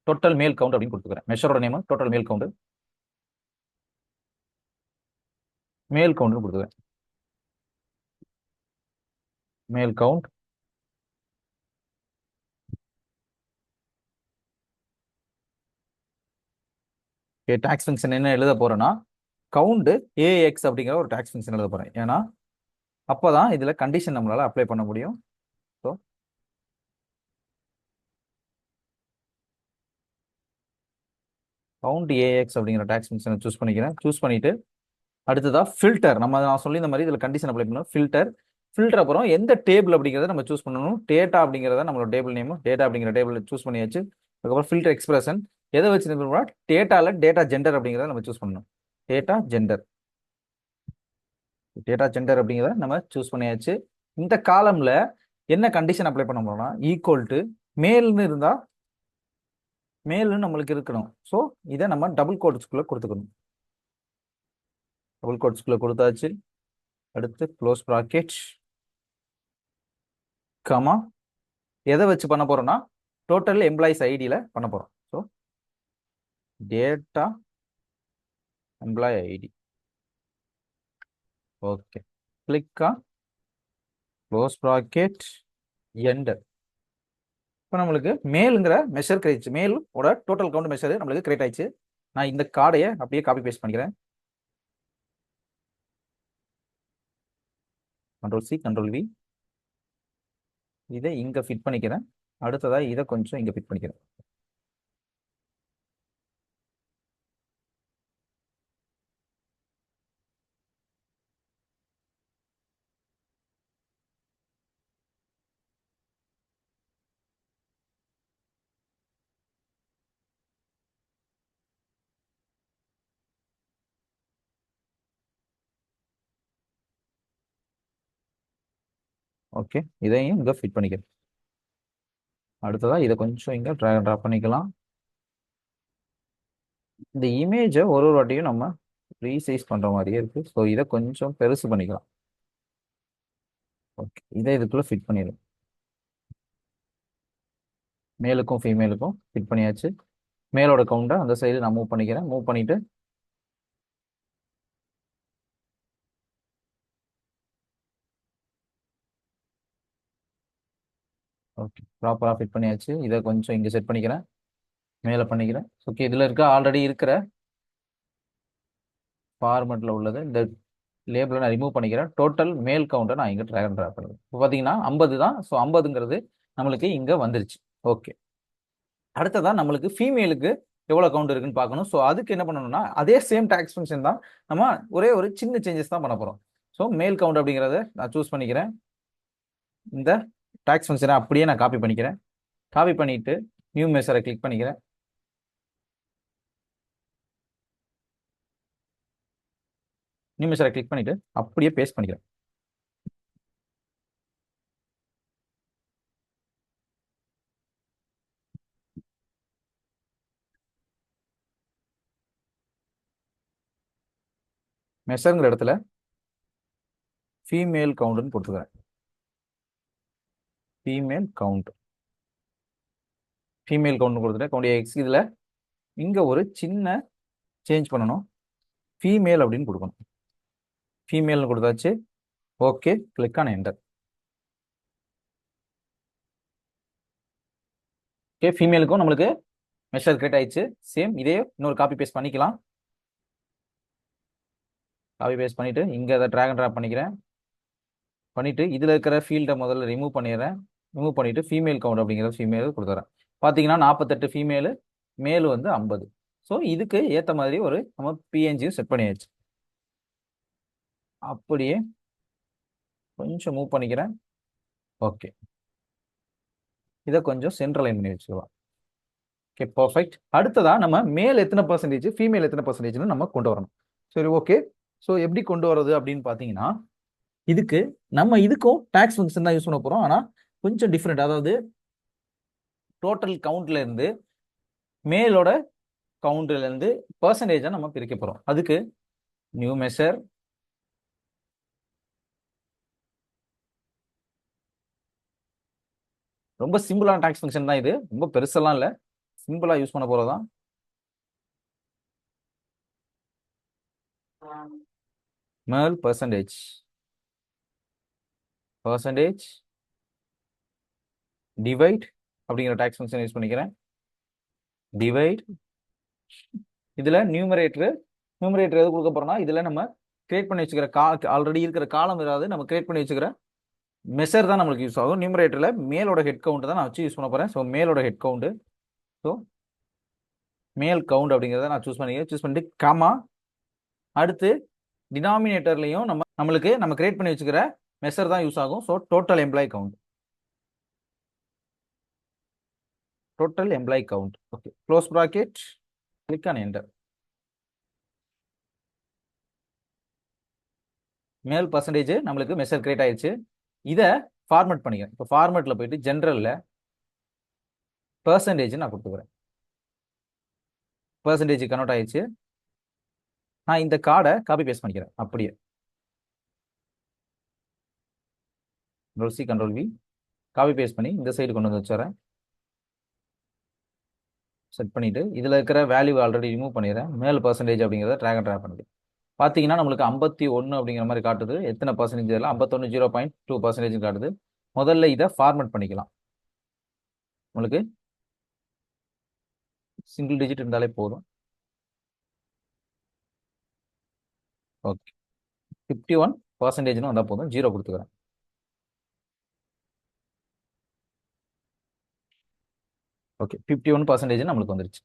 டோட்டல் மேல் கவுண்ட் அப்படின்னு கொடுத்துக்கிறேன். மெஷரோட நேம் டோட்டல் மேல் கவுண்ட், மேல் கவுண்ட் கொடுத்துக்கிறேன். மேல் கவுண்ட் டாக்ஸ் ஃபங்க்ஷன் என்ன எழுத போறேன்னா, கவுண்ட் ஏஎக்ஸ் அப்படிங்கிற ஒரு டாக்ஸ் ஃபங்க்ஷன் எழுத போறேன். ஏன்னா அப்போதான் இதுல கண்டிஷன் நம்மளால அப்ளை பண்ண முடியும். ஸோ கவுண்ட் ஏஎக்ஸ் அப்படிங்கிற டாக்ஸ் ஃபங்க்ஷனை சூஸ் பண்ணிக்கிறேன். சூஸ் பண்ணிட்டு அடுத்ததா ஃபில்டர், நான் சொல்லி இந்த மாதிரி இதில் கண்டிஷன் அப்ளை பண்ணணும். ஃபில்டர் அப்புறம் எந்த டேபிள் அப்படிங்கிறத நம்ம சூஸ் பண்ணணும். டேட்டா அப்படிங்கிறத நம்மளோட டேபிள் நேம், டேட்டா அப்படிங்கிற டேபிள் சூஸ் பண்ணியாச்சு. அதுக்கப்புறம் ஃபில்டர் எக்ஸ்பிரஷன் எதை வச்சு டேட்டால டேட்டா ஜெண்டர் அப்படிங்கிறத நம்ம சூஸ் பண்ணணும். டேட்டா ஜெண்டர் அப்படிங்கிறத நம்ம சூஸ் பண்ணியாச்சு. இந்த காலம்ல என்ன கண்டிஷன் அப்ளை பண்ண போறோம்னா, ஈக்குவல் டு மேல்னு இருந்தா மேல்னு நம்மளுக்கு இருக்கணும். ஸோ இதை நம்ம டபுள் கோட்ஸ்குள்ள கொடுத்துக்கணும். டபுள் கோட்ஸ்குள்ள கொடுத்தாச்சு. அடுத்து க்ளோஸ் ப்ராக்கெட், கமா, எதை வச்சு பண்ண போறோம்னா டோட்டல் எம்ப்ளாயிஸ் ஐடியில பண்ண போறோம். So data employee ID. Okay, click on close bracket, enter. இப்போ நம்மளுக்கு மேலுங்கிற மெஷர் கிடைச்சு, மேலோட டோட்டல் கவுண்ட் மெஷர் நம்மளுக்கு கிரியேட் ஆயிடுச்சு. நான் இந்த கார்டையை அப்படியே காப்பி பேஸ்ட் பண்ணிக்கிறேன். Ctrl+C Ctrl+V, இதை இங்க ஃபிட் பண்ணிக்கிறேன். அடுத்ததா இதை கொஞ்சம் இங்க ஃபிட் பண்ணிக்கிறேன். ஓகே, இதையும் இங்க ஃபிட் பண்ணிக்கிறேன். அடுத்ததா இதை கொஞ்சம் இங்க ட்ராப் பண்ணிக்கலாம். இந்த இமேஜை ஒரு வாட்டியும் நம்ம ரீசைஸ் பண்ற மாதிரியே இருக்கு. ஸோ இதை கொஞ்சம் பெருசு பண்ணிக்கலாம். ஓகே, இதை இதுக்குள்ள ஃபிட் பண்ணிடுறேன். மேலுக்கும் ஃபீமேலுக்கும் ஃபிட் பண்ணியாச்சு. மேலோட கவுண்டை அந்த சைடு நான் மூவ் பண்ணிக்கிறேன். மூவ் பண்ணிட்டு ஓகே, ப்ராப்பராக ஃபிட் பண்ணியாச்சு. இதை கொஞ்சம் இங்கே செட் பண்ணிக்கிறேன், மேலே பண்ணிக்கிறேன். ஓகே, இதில் இருக்க ஆல்ரெடி இருக்கிற ஃபார்மெட்டில் உள்ளது இந்த லேபிளை நான் ரிமூவ் பண்ணிக்கிறேன். டோட்டல் மேல் கவுண்டை நான் இங்கே ட்ராக் அண்ட் ட்ராப் பண்ணுவேன். இப்போ பார்த்தீங்கன்னா 50 தான். ஸோ 50ங்கிறது நம்மளுக்கு இங்கே வந்துருச்சு. ஓகே, அடுத்ததான் நம்மளுக்கு ஃபீமேலுக்கு எவ்வளோ கவுண்ட் இருக்குன்னு பார்க்கணும். ஸோ அதுக்கு என்ன பண்ணணும்னா, அதே சேம் டாக்ஸ் ஃபங்க்ஷன் தான், நம்ம ஒரே ஒரு சின்ன சேஞ்சஸ் தான் பண்ண போகிறோம். ஸோ மேல் கவுண்ட் அப்படிங்கிறத நான் சூஸ் பண்ணிக்கிறேன். இந்த டாக்ஸ் ஃபங்க்ஷனை அப்படியே நான் காப்பி பண்ணிக்கிறேன். காப்பி பண்ணிட்டு நியூ மெஷரை கிளிக் பண்ணிக்கிறேன். நியூ மெஷரை கிளிக் பண்ணிட்டு அப்படியே பேஸ்ட் பண்ணிக்கிறேன். மெஷருங்கிற இடத்துல ஃபீமேல் கவுண்ட்னு கொடுத்துக்கிறேன். ஃபீமேல் கவுண்ட் கொடுத்துட்டேன். Count X. இதில் இங்கே ஒரு சின்ன சேஞ்ச் பண்ணணும். ஃபீமேல் அப்படின்னு கொடுக்கணும். ஃபீமேல்னு கொடுத்தாச்சு. Okay, click on enter. Okay, ஃபீமேலுக்கும் நம்மளுக்கு மெஷர் கிரியேட் ஆயிடுச்சு. சேம் இதே இன்னொரு காப்பி பேஸ்ட் பண்ணிக்கலாம். காப்பி பேஸ்ட் பண்ணிவிட்டு இங்கே அதை ட்ராக் அண்ட் ட்ராப் பண்ணிக்கிறேன். பண்ணிவிட்டு இதில் இருக்கிற ஃபீல்டை முதல்ல ரிமூவ் பண்ணிடுறேன். ரிமூவ் பண்ணிவிட்டு ஃபீமேல் கவுண்ட் அப்படிங்கிற ஃபீமேல் கொடுத்துறேன். பார்த்தீங்கன்னா 48 ஃபீமேலு, மேல் வந்து 50. ஸோ இதுக்கு ஏற்ற மாதிரி ஒரு நம்ம பிஎன்ஜியும் செட் பண்ணியாச்சு. அப்படியே கொஞ்சம் மூவ் பண்ணிக்கிறேன். ஓகே, இதை கொஞ்சம் சென்ட்ரலைன் பண்ணி வச்சுக்கலாம். Okay, perfect. அடுத்ததா நம்ம மேல் எத்தனை பர்சன்டேஜ், ஃபீமேல் எத்தனை பர்சன்டேஜ்னு நம்ம கொண்டு வரணும். சரி, ஓகே. ஸோ எப்படி கொண்டு வரது அப்படின்னு பார்த்தீங்கன்னா, இதுக்கும் டேக்ஸ் ஃபங்க்ஷன் தான் யூஸ் பண்ண போகிறோம். ஆனால் கொஞ்சம் டிஃப்ரெண்ட். அதாவது டோட்டல் கவுண்ட்ல இருந்து மேலோட கவுண்ட்ல இருந்து பர்சன்டேஜா நம்ம பிரிக்க போகிறோம். அதுக்கு நியூ மெஷர், ரொம்ப சிம்பிளான டாக்ஸ் ஃபங்க்ஷன் தான் இது. ரொம்ப பெருசெல்லாம் இல்லை, சிம்பிளா யூஸ் பண்ண போறதான். மேல் பர்சன்டேஜ் டிவைட் அப்படிங்கிற டாக்ஸ் ஃபங்க்ஷன் யூஸ் பண்ணிக்கிறேன். டிவைட், இதுல நியூமரேட்டர் எது கொடுக்க போறோம்னா, இதுல நம்ம கிரியேட் பண்ணி வச்சுக்கிற ஆல்ரெடி இருக்கிற காலம் ஏதாவது நம்ம கிரியேட் பண்ணி வச்சுக்கிற மெஷர் தான் நம்மளுக்கு யூஸ் ஆகும். நியூமரேட்டர்ல மேலோட ஹெட் கவுண்ட் தான் நான் வச்சு யூஸ் பண்ண போறேன். So மேலோட head count, so male count அப்படிங்கிறத நான் சூஸ் பண்ணிட்டு காமா, அடுத்து டினாமினேட்டர்லையும் நம்ம கிரியேட் பண்ணி வச்சுக்கிற மெஷர் தான் யூஸ் ஆகும். So total employee count, okay, close bracket, click on enter. மேல் பர்சன்டேஜ் நம்மளுக்கு மெஷர் கிரியேட் ஆயிடுச்சு. இதை ஃபார்மேட் பண்ணிக்கிறேன். இப்போ ஃபார்மேட்ல போயிட்டு ஜென்ரல்ல பர்சன்டேஜ் நான் கொடுத்துக்கிறேன். பர்சன்டேஜ் கன்வெர்ட் ஆயிடுச்சு. நான் இந்த கார்டை காப்பி பேஸ்ட் பண்ணிக்கிறேன். அப்படியே Ctrl+C Ctrl+V காப்பி பேஸ்ட் பண்ணி இந்த சைடு கொண்டு வந்து வச்சுறேன். செட் பண்ணிட்டு இதுல இருக்கிற வேல்யூ ஆல்ரெடி ரிமூவ் பண்ணிடுறேன். மேல் பர்சன்டேஜ் அப்படிங்கிறத ட்ராக் அண்ட் ட்ராப் பண்ணிக்கிறேன். பார்த்தீங்கன்னா நம்மளுக்கு 51 அப்படிங்கிற மாதிரி காட்டுது. எத்தனை பர்சன்டேஜ் இதில் 51 0.2% காட்டுது. முதல்ல இதை ஃபார்மேட் பண்ணிக்கலாம். உங்களுக்கு சிங்கிள் டிஜிட் இருந்தாலே போதும். ஓகே, 51% வந்தால் போதும். 0 கொடுத்துக்கிறேன். ஓகே, 51% நம்மளுக்கு வந்துருச்சு.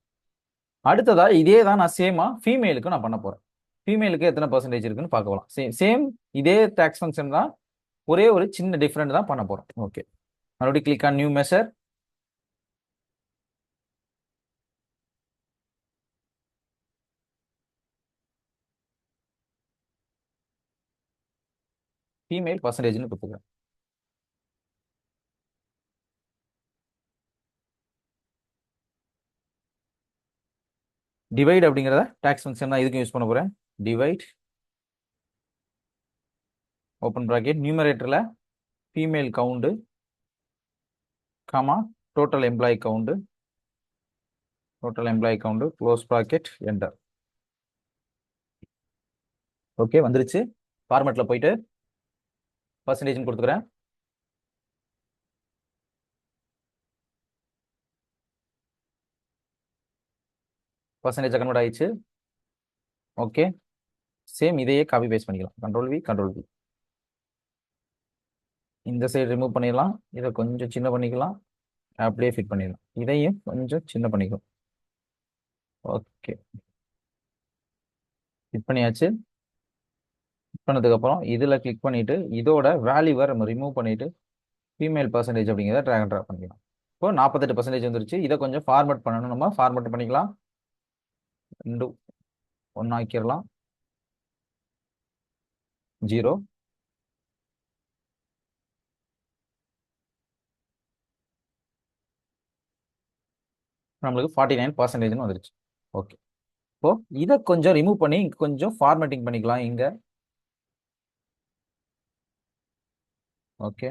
அடுத்ததா இதே தான் நான் சேமா ஃபீமேலுக்கு நான் பண்ண போறேன். ஃபீமேலுக்கு எத்தனை பர்சன்டேஜ் இருக்குன்னு பார்க்கலாம். சேம் இதே டாக்ஸ் ஃபங்க்ஷன் தான், ஒரே ஒரு சின்ன டிஃப்ரெண்ட் தான் பண்ண போறோம். ஓகே, மறுபடியும் click on new measure. Female பர்சன்டேஜ்னு கொடுத்துக்கிறேன். டிவைட் அப்படிங்கிறத டாக்ஸ் ஃபங்க்ஷன் தான் இதுக்கும் யூஸ் பண்ண போறேன். டிவைட், ஓப்பன் ப்ராக்கெட், நியூமரேட்டர்ல female count, comma total employee count, close bracket, enter. Okay, வந்துருச்சு. ஃபார்மேட்ல போயிட்டு பர்சன்டேஜ் கொடுத்துக்கிறேன். பர்சன்டேஜ் கன்வெர்ட் ஆயிடுச்சு. ஓகே, சேம் இதையே காப்பி பேஸ்ட் பண்ணிக்கலாம். Ctrl+V இந்த சைடு ரிமூவ் பண்ணிடலாம். இதை கொஞ்சம் சின்ன பண்ணிக்கலாம். அப்படியே ஃபிட் பண்ணிடலாம். இதையும் கொஞ்சம் சின்ன பண்ணிக்கலாம். ஓகே, ஃபிட் பண்ணியாச்சு. ஃபிட் பண்ணதுக்கப்புறம் இதில் கிளிக் பண்ணிட்டு இதோட வேல்யூவை நம்ம ரிமூவ் பண்ணிட்டு ஃபீமேல் பர்சன்டேஜ் அப்படிங்கிறத ட்ராக் அண்ட் ட்ராப் பண்ணிக்கலாம். இப்போ 48% வந்துருச்சு. இதை கொஞ்சம் ஃபார்மேட் பண்ணணும். நம்ம ஃபார்மேட் பண்ணிக்கலாம். 2 1 ஆக்கிடலாம். 0 நம்மளுக்கு 49% வந்துருச்சு. ஓகே, இப்போ இதை கொஞ்சம் ரிமூவ் பண்ணி கொஞ்சம் ஃபார்மேட்டிங் பண்ணிக்கலாம் இங்க. ஓகே,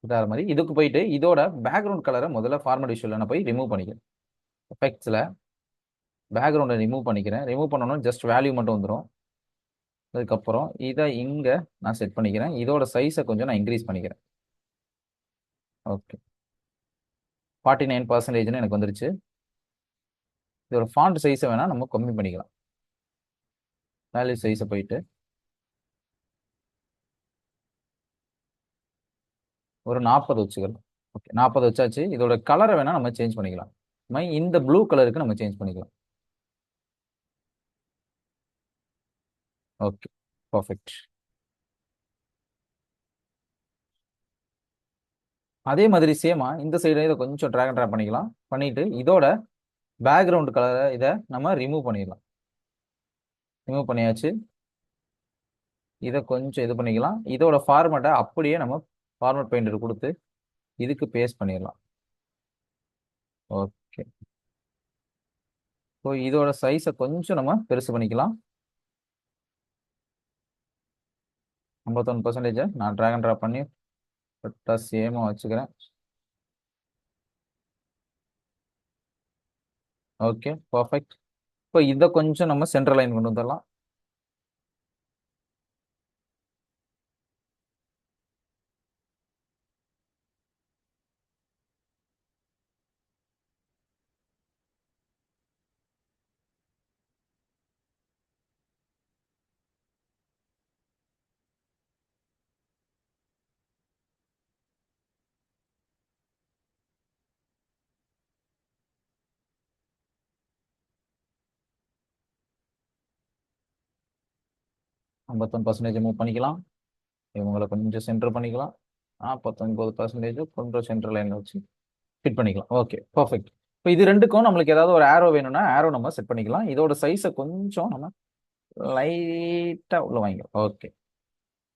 இதே மாதிரி இதுக்கு போயிட்டு இதோட பேக்ரவுண்ட் கலரை முதல்ல ஃபார்மேட் விஷுவல் நான் போய் ரிமூவ் பண்ணிக்கிறேன். எஃபெக்ட்ஸ்ல பேக்ரவுண்டை ரிமூவ் பண்ணிக்கிறேன். ரிமூவ் பண்ணணும், ஜஸ்ட் வேல்யூ மட்டும் வந்துடும். அதுக்கப்புறம் இதை இங்க நான் செட் பண்ணிக்கிறேன். இதோட சைஸை கொஞ்சம் நான் இன்க்ரீஸ் பண்ணிக்கிறேன். ஓகே, 49% எனக்கு வந்துருச்சு. இதோட ஃபாண்ட் சைஸை வேணா நம்ம கம்மி பண்ணிக்கலாம். வேல்யூ சைஸை போயிட்டு ஒரு 40 வச்சுக்கலாம். ஓகே, 40 வச்சாச்சு. இதோட கலரை வேணா நம்ம சேஞ்ச் பண்ணிக்கலாம். இந்த ப்ளூ கலருக்கு நம்ம சேஞ்ச் பண்ணிக்கலாம். Okay, perfect. அதே மாதிரி சேமா இந்த சைடு இதை கொஞ்சம் ட்ராக் அண்ட் ட்ராப் பண்ணிக்கலாம். பண்ணிட்டு இதோட பேக்ரவுண்ட் கலரை இதை நம்ம ரிமூவ் பண்ணிடலாம். ரிமூவ் பண்ணியாச்சு. இதை கொஞ்சம் இது பண்ணிக்கலாம். இதோட ஃபார்மேட்டை அப்படியே நம்ம ஃபார்மேட் பெயிண்டர் கொடுத்து இதுக்கு பேஸ்ட் பண்ணிடலாம். ஓகே, ஸோ இதோட சைஸை கொஞ்சம் நம்ம பெருசு பண்ணிக்கலாம். 51% நான் ட்ராக் அண்ட் ட்ராப் பண்ணி கரெக்டாக சேமாக வச்சுக்கிறேன். Okay, perfect. இப்போ இதை கொஞ்சம் நம்ம சென்ட்ரல் லைன் கொண்டு வந்துடலாம். ஐம்பத்தொன்று பர்சன்டேஜ் மூவ் பண்ணிக்கலாம். இவங்களை கொஞ்சம் சென்டர் பண்ணிக்கலாம். 49% கொஞ்சம் சென்ட்ரல் லைனில் வச்சு ஃபிட் பண்ணிக்கலாம். Okay, perfect. இப்போ இது ரெண்டுக்கும் நம்மளுக்கு ஏதாவது ஒரு ஆரோ வேணும்னா ஆரோ நம்ம செட் பண்ணிக்கலாம். இதோட சைஸை கொஞ்சம் நம்ம லைட்டாக உள்ள வாங்கிக்கலாம். Okay,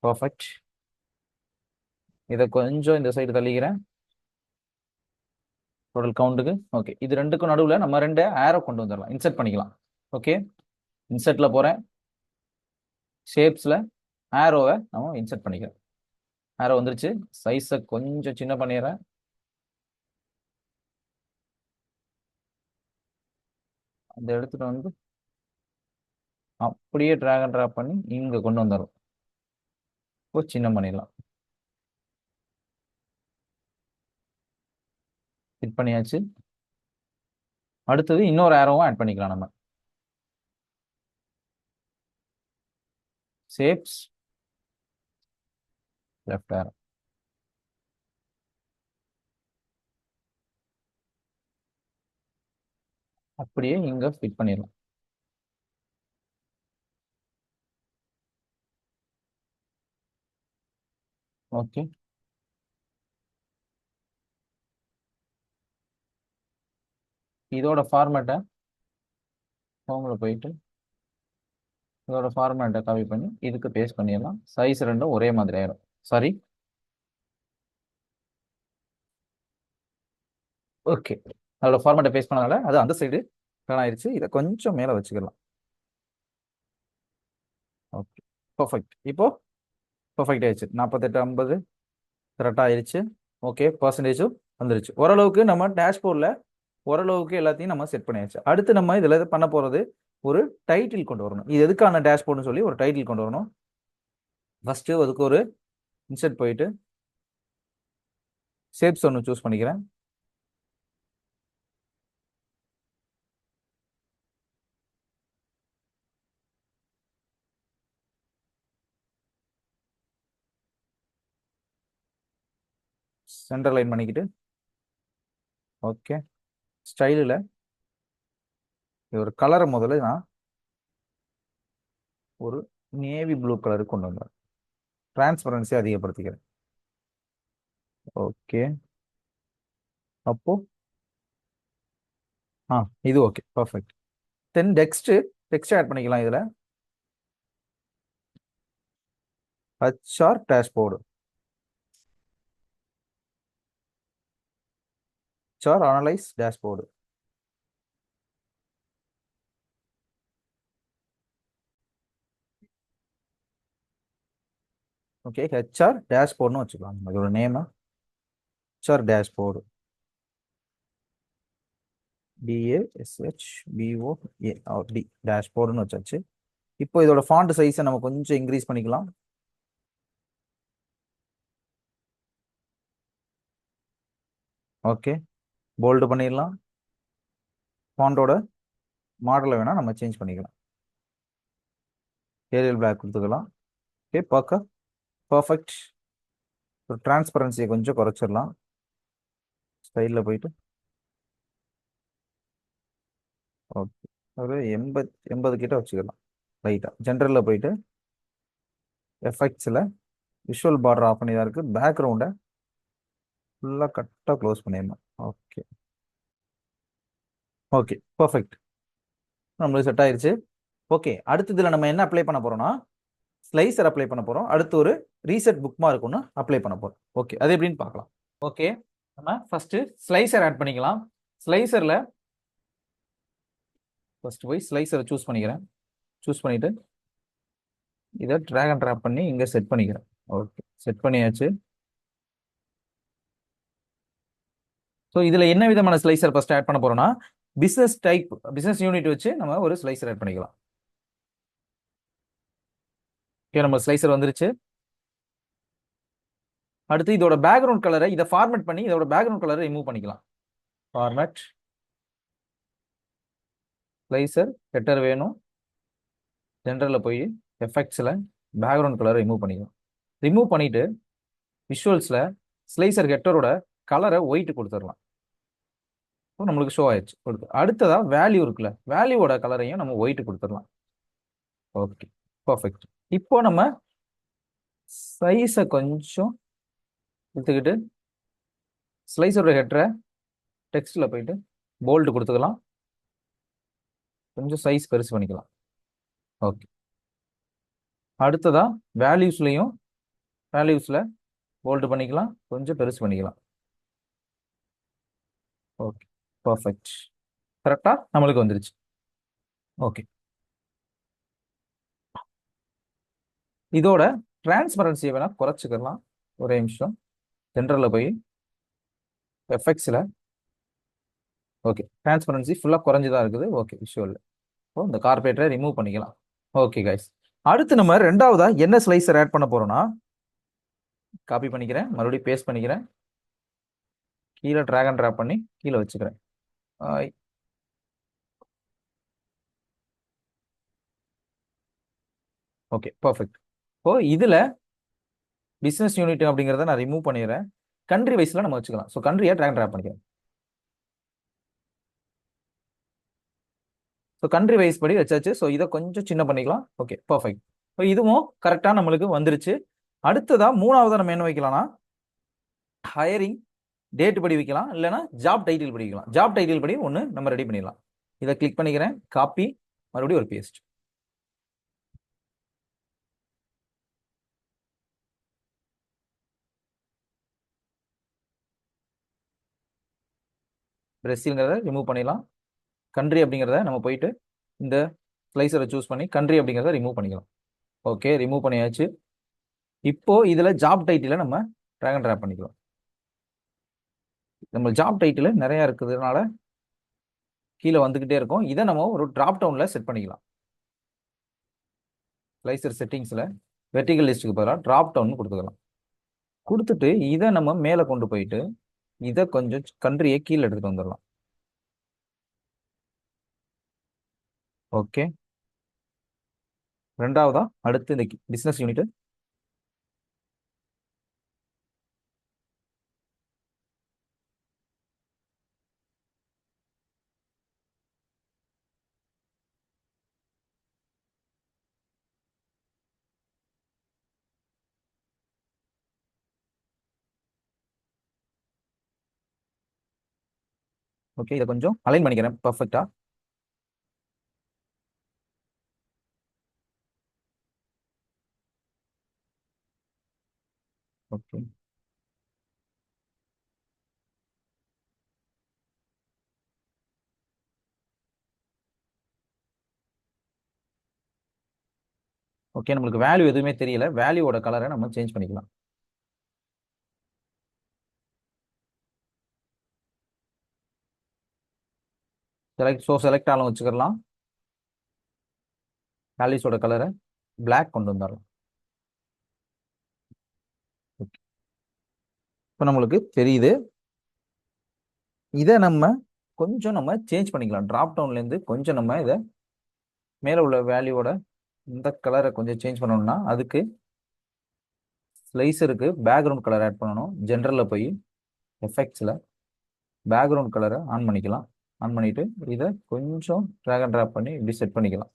perfect. இதை கொஞ்சம் இந்த சைடு தள்ளிக்கிறேன் டோட்டல் கவுண்ட்டுக்கு. ஓகே, இது ரெண்டுக்கும் நடுவில் நம்ம ரெண்டு ஆரோ கொண்டு வந்துடலாம். இன்செர்ட் பண்ணிக்கலாம். ஓகே, இன்செர்ட்டில் போகிறேன். ஷேப்ஸில் ஆரோவை நம்ம இன்செர்ட் பண்ணிக்கிறோம். ஆரோ வந்துருச்சு. சைஸை கொஞ்சம் சின்ன பண்ணிடுறேன். அந்த எடுத்துட்டு வந்து அப்படியே ட்ராக் அண்ட் ட்ராப் பண்ணி இங்கே கொண்டு வந்துடும். இப்போ சின்ன பண்ணிடலாம். ஃபிட் பண்ணியாச்சு. அடுத்தது இன்னொரு ஆரோவும் ஆட் பண்ணிக்கலாம் நம்ம. Shapes, left arrow. அப்படியே இங்க ஃபிட் பண்ணிடலாம். ஓகே, இதோட ஃபார்மேட்டை ஹோம்ல போயிட்டு இதோட ஃபார்மேட்டை காப்பி பண்ணி இதுக்கு பேஸ்ட் பண்ணிடலாம். சைஸ் ரெண்டும் ஒரே மாதிரி ஆயிடும். Sorry, okay. அதோட ஃபார்மேட்டை பேஸ்ட் பண்ணனால அது அந்த சைடு டர்ன் ஆயிடுச்சு. இதை கொஞ்சம் மேலே வச்சுக்கலாம். Okay, perfect. இப்போ பர்ஃபெக்ட் ஆயிடுச்சு. 48 50 கரெக்டாக ஆயிடுச்சு. ஓகே, பர்சன்டேஜும் வந்துருச்சு. ஓரளவுக்கு நம்ம டேஷ்போர்டில் ஓரளவுக்கு எல்லாத்தையும் நம்ம செட் பண்ணியாச்சு. அடுத்து நம்ம இதில் பண்ண போகிறது ஒரு டைட்டில் கொண்டு வரணும். இது எதுக்கான டேஷ்போர்ட்னு சொல்லி ஒரு டைட்டில் கொண்டு வரணும். ஃபஸ்ட்டு அதுக்கு ஒரு இன்செர்ட் போயிட்டு ஷேப்ஸ் ஒன்று சூஸ் பண்ணிக்கிறேன். சென்டர் லைன் பண்ணிக்கிட்டு ஓகே, ஸ்டைலில் ஒரு கலரை முதல்ல நான் ஒரு நேவி ப்ளூ கலருக்கு கொண்டு வந்தேன். டிரான்ஸ்பரன்சி அதிகப்படுத்திக்கிறேன். ஓகே, அப்போ இது okay, perfect. Then text add பண்ணிக்கலாம். இதில் HR dashboard, HR analyse dashboard. Okay, HR டேஷ்போர்ட்னு வச்சுக்கலாம். அதோட நேம் ஹெச்ஆர் டேஷ்போர்டு, DASHBOARD டேஷ்போர்டுன்னு வச்சாச்சு. இப்போ இதோட ஃபாண்ட் சைஸை நம்ம கொஞ்சம் இன்க்ரீஸ் பண்ணிக்கலாம். ஓகே, போல்டு பண்ணிடலாம். ஃபாண்டோட மாடலை வேணா நம்ம சேஞ்ச் பண்ணிக்கலாம். ஏரியல் பிளாக் கொடுத்துக்கலாம். ஓகே, பார்க்க பர்ஃபெக்ட். டிரான்ஸ்பரன்சியை கொஞ்சம் குறைச்சிடலாம். ஸ்டைலில் போயிட்டு ஓகே, ஒரு 80 கிட்ட வச்சுக்கலாம். லைட்டாக ஜென்ரலில் போயிட்டு எஃபெக்ட்ஸில் விஷுவல் பார்டர் ஆஃப் பண்ணி தான் இருக்குது. பேக்ரவுண்டை ஃபுல்லாக கரெக்டாக க்ளோஸ் பண்ணிடணும். Okay okay, perfect. நம்மளுக்கு செட் ஆயிருச்சு. ஓகே, அடுத்து இதில் நம்ம என்ன அப்ளை பண்ண போகிறோம்னா ஸ்லைசர் அப்ளை பண்ண போகிறோம். அடுத்து ஒரு ரீசெட் புக் மார்க் ஒன்று அப்ளை பண்ண போகிறோம். ஓகே, அது எப்படின்னு பார்க்கலாம். ஓகே, நம்ம ஃபஸ்ட்டு ஸ்லைசர் ஆட் பண்ணிக்கலாம். ஸ்லைசரில் ஃபஸ்ட்டு போய் ஸ்லைசரை சூஸ் பண்ணிக்கிறேன். சூஸ் பண்ணிவிட்டு இதை ட்ராக் அண்ட் ட்ராப் பண்ணி இங்கே செட் பண்ணிக்கிறேன். ஓகே, செட் பண்ணியாச்சு. ஸோ இதில் என்ன விதமான ஸ்லைசர் ஃபஸ்ட் ஆட் பண்ண போகிறோம்னா பிஸ்னஸ் டைப், பிஸ்னஸ் யூனிட் வச்சு நம்ம ஒரு ஸ்லைசர் ஆட் பண்ணிக்கலாம். ஓகே, நம்ம ஸ்லைசர் வந்துருச்சு. அடுத்து இதோட பேக்ரவுண்ட் கலரை இதை ஃபார்மேட் பண்ணி இதோட பேக்ரவுண்ட் கலரை ரிமூவ் பண்ணிக்கலாம். ஃபார்மேட் ஸ்லைசர் ஹெட்டர் வேணும். ஜென்ரலில் போய் எஃபெக்ட்ஸில் பேக்ரவுண்ட் கலரை ரிமூவ் பண்ணிக்கலாம். ரிமூவ் பண்ணிட்டு விஷுவல்ஸில் ஸ்லைசர் ஹெட்டரோட கலரை ஒயிட் கொடுத்துடலாம். நம்மளுக்கு ஷோ ஆயிடுச்சு. அடுத்ததா வேல்யூ இருக்குல்ல, வேல்யூவோட கலரையும் நம்ம ஒயிட் கொடுத்துடலாம். Okay, perfect. இப்போ நம்ம சைஸை கொஞ்சம் எடுத்துக்கிட்டு ஸ்லைஸரோட ஹெட்டரை டெக்ஸ்டில் போயிட்டு போல்டு கொடுத்துக்கலாம். கொஞ்சம் சைஸ் பெருசு பண்ணிக்கலாம். ஓகே, அடுத்ததா வேல்யூஸ்லையும் வேல்யூஸில் போல்டு பண்ணிக்கலாம், கொஞ்சம் பெருசு பண்ணிக்கலாம். Okay, perfect. கரெக்டாக நம்மளுக்கு வந்துருச்சு. ஓகே, இதோட டிரான்ஸ்பரன்சியை வேணால் குறைச்சிக்கலாம். ஒரே நிமிஷம். ஜென்ரலில் போய் எஃபெக்ட்ஸில் ஓகே, டிரான்ஸ்பரன்சி ஃபுல்லாக குறைஞ்சிதான் இருக்குது. ஓகே, விஷுவலில் இப்போ இந்த கார்பரேட்டரை ரிமூவ் பண்ணிக்கலாம். ஓகே கைஸ், அடுத்து நம்ம ரெண்டாவதா என்ன ஸ்லைசர் ஆட் பண்ண போறோம்னா காப்பி பண்ணிக்கிறேன், மறுபடியும் பேஸ்ட் பண்ணிக்கிறேன், கீழே ட்ராக் அண்ட் ட்ராப் பண்ணி கீழே வச்சுக்கிறேன். Okay, perfect. இப்போ இதில் பிஸ்னஸ் யூனிட் அப்படிங்கிறத நான் ரிமூவ் பண்ணிடுறேன். கண்ட்ரி வைஸில் நம்ம வச்சுக்கலாம். ஸோ கண்ட்ரியை ட்ராக் அண்ட் ட்ராப் பண்ணிக்கிறேன். ஸோ கண்ட்ரி வைஸ் படி வச்சாச்சு. ஸோ இதை கொஞ்சம் சின்ன பண்ணிக்கலாம். Okay, perfect. ஸோ இதுவும் கரெக்டாக நம்மளுக்கு வந்துருச்சு. அடுத்ததாக மூணாவதாக நம்ம என்ன வைக்கலாம்னா ஹையரிங் டேட் படி வைக்கலாம், இல்லைன்னா ஜாப் டைட்டில் படி வைக்கலாம். ஜாப் டைட்டில் படி ஒன்று நம்ம ரெடி பண்ணிடலாம். இதை கிளிக் பண்ணிக்கிறேன், காப்பி, மறுபடியும் ஒரு பேஸ்ட். பிரேசில்ங்கிறத ரிமூவ் பண்ணிடலாம். கண்ட்ரி அப்படிங்கிறத நம்ம போயிட்டு இந்த ஸ்லைசரை சூஸ் பண்ணி கண்ட்ரி அப்படிங்கிறத ரிமூவ் பண்ணிக்கலாம். ஓகே, ரிமூவ் பண்ணியாச்சு. இப்போ இதில் ஜாப் டைட்டில் நம்ம ட்ராக் அண்ட் ட்ராப் பண்ணிக்கலாம். நம்ம ஜாப் டைட்டில் நிறையா இருக்கிறதுனால கீழே வந்துக்கிட்டே இருக்கும். இதை நம்ம ஒரு ட்ராப் டவுனில் செட் பண்ணிக்கலாம். ஸ்லைசர் செட்டிங்ஸில் வெர்டிகல் லிஸ்ட்டுக்கு பதிலாக ட்ராப் டவுன் கொடுத்துக்கலாம். கொடுத்துட்டு இதை நம்ம மேலே கொண்டு போயிட்டு இதை கொஞ்சம் கண்ட்ரியை கீழே எடுத்துகிட்டு வந்துடலாம். ஓகே, ரெண்டாவதா அடுத்து இந்த பிஸ்னஸ் யூனிட் ஓகே, இதை கொஞ்சம் அலைன் பண்ணிக்கிறேன் பர்ஃபெக்டா. ஓகே, ஓகே, நம்மளுக்கு வேல்யூ எதுவுமே தெரியல. வேல்யூவோட கலரை நம்ம சேஞ்ச் பண்ணிக்கலாம். செலக்ட் ஆலும் வச்சுக்கலாம். வேல்யூஸோட கலரை பிளாக் கொண்டு வந்துடலாம். இப்போ நம்மளுக்கு தெரியுது. இதை நம்ம கொஞ்சம் நம்ம சேஞ்ச் பண்ணிக்கலாம். டிராப் டவுன்லேருந்து கொஞ்சம் நம்ம இதை மேலே உள்ள வேல்யூவோட இந்த கலரை கொஞ்சம் சேஞ்ச் பண்ணணும்னா அதுக்கு ஸ்லைசருக்கு பேக்ரவுண்ட் கலர் ஆட் பண்ணணும். ஜென்ரலில் போய் எஃபெக்ட்ஸில் பேக்ரவுண்ட் கலரை ஆன் பண்ணிக்கலாம். ஆன் பண்ணிவிட்டு இதை கொஞ்சம் ட்ராக் அண்ட் ட்ராப் பண்ணி இப்படி செட் பண்ணிக்கலாம்.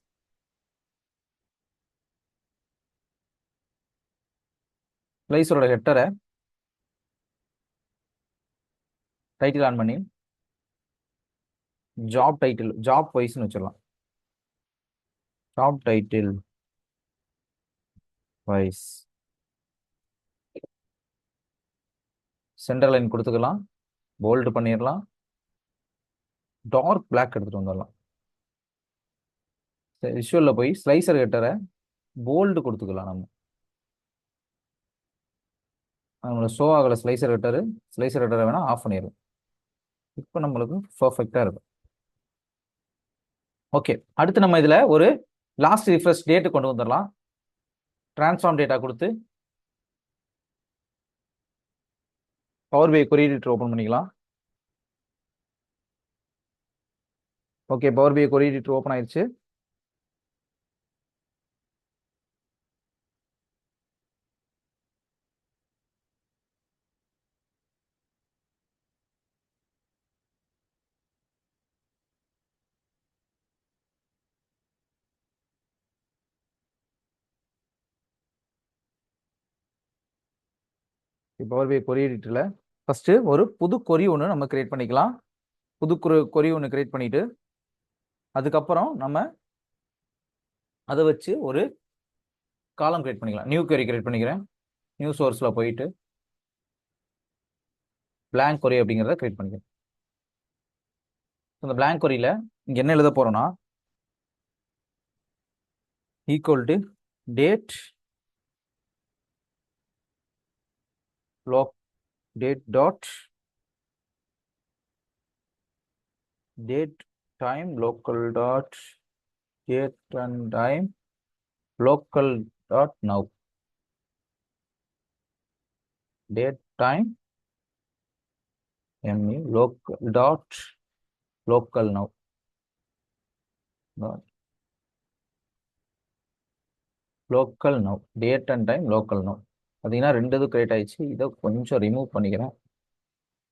ஸ்லைசரோட ஹெட்டரை டைட்டில் ஆன் பண்ணி ஜாப் டைட்டில் ஜாப் வைஸ்னு வச்சிடலாம். Job title wise centre line கொடுத்துக்கலாம். போல்டு பண்ணிடலாம். டார்க் பிளாக் எடுத்துட்டு வந்துடலாம். விஷுவலில் போய் ஸ்லைசர் ஹெட்டரை போல்டு கொடுத்துக்கலாம். நம்மளோட ஷோ ஆகலை ஸ்லைசர் ஹெட்டரை வேணால் ஆஃப் பண்ணிடலாம். இப்போ நம்மளுக்கு பர்ஃபெக்டாக இருக்கும். ஓகே, அடுத்து நம்ம இதில் ஒரு லாஸ்ட் ரிஃப்ரெஷ் டேட்டு கொண்டு வந்துடலாம். டிரான்ஸ்ஃபார்ம் டேட்டா கொடுத்து பவர் BI கொரி எடிட்டர் ஓப்பன் பண்ணிக்கலாம். ஓகே, பவர் BI கொரி எடிட்டர் ஓப்பன் ஆயிடுச்சு. பவர் BI கொரி எடிட்டரில் ஃபர்ஸ்ட் ஒரு புது கொரி ஒன்று நம்ம கிரியேட் பண்ணிக்கலாம். புது கொரி ஒன்று கிரியேட் பண்ணிட்டு அதுக்கப்புறம் நம்ம அதை வச்சு ஒரு காலம் கிரியேட் பண்ணிக்கலாம். நியூ கொரி கிரியேட் பண்ணிக்கிறேன். நியூ சோர்ஸில் போயிட்டு பிளாங்க் கொரி அப்படிங்கிறத கிரியேட் பண்ணிக்கிறேன். இந்த பிளாங்க் கொரியில் இங்கே என்ன எழுத போகிறோம்னா equal to date date dot date time local dot date and time local dot now date time me local dot local now local now date and time local now. பார்த்தீங்கன்னா ரெண்டு இது create ஆயிடுச்சு. இதை கொஞ்சம் ரிமூவ் பண்ணிக்கிறேன்.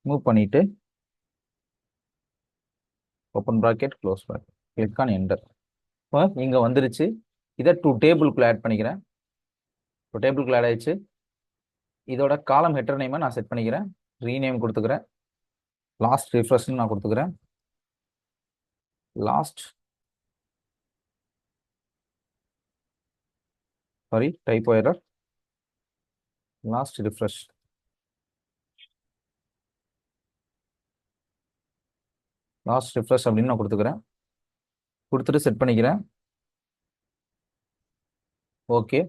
Remove பண்ணிட்டு open bracket close bracket click on enter. இப்போ இங்கே வந்துருச்சு. இதை டேபிளுக்குள்ள ஆட் பண்ணிக்கிறேன். இப்போ டேபிளுக்குள்ள ஆட் ஆயிடுச்சு. இதோட காலம் ஹெட்டர் நேமை நான் செட் பண்ணிக்கிறேன். ரீநேம் கொடுத்துக்கிறேன். லாஸ்ட் ரிஃப்ரெஷ்னு நான் கொடுத்துக்கிறேன். Typo error. Last refresh. Last refresh அப்படின்னு நான் கொடுத்துக்கிறேன். கொடுத்துட்டு செட் பண்ணிக்கிறேன். ஓகே,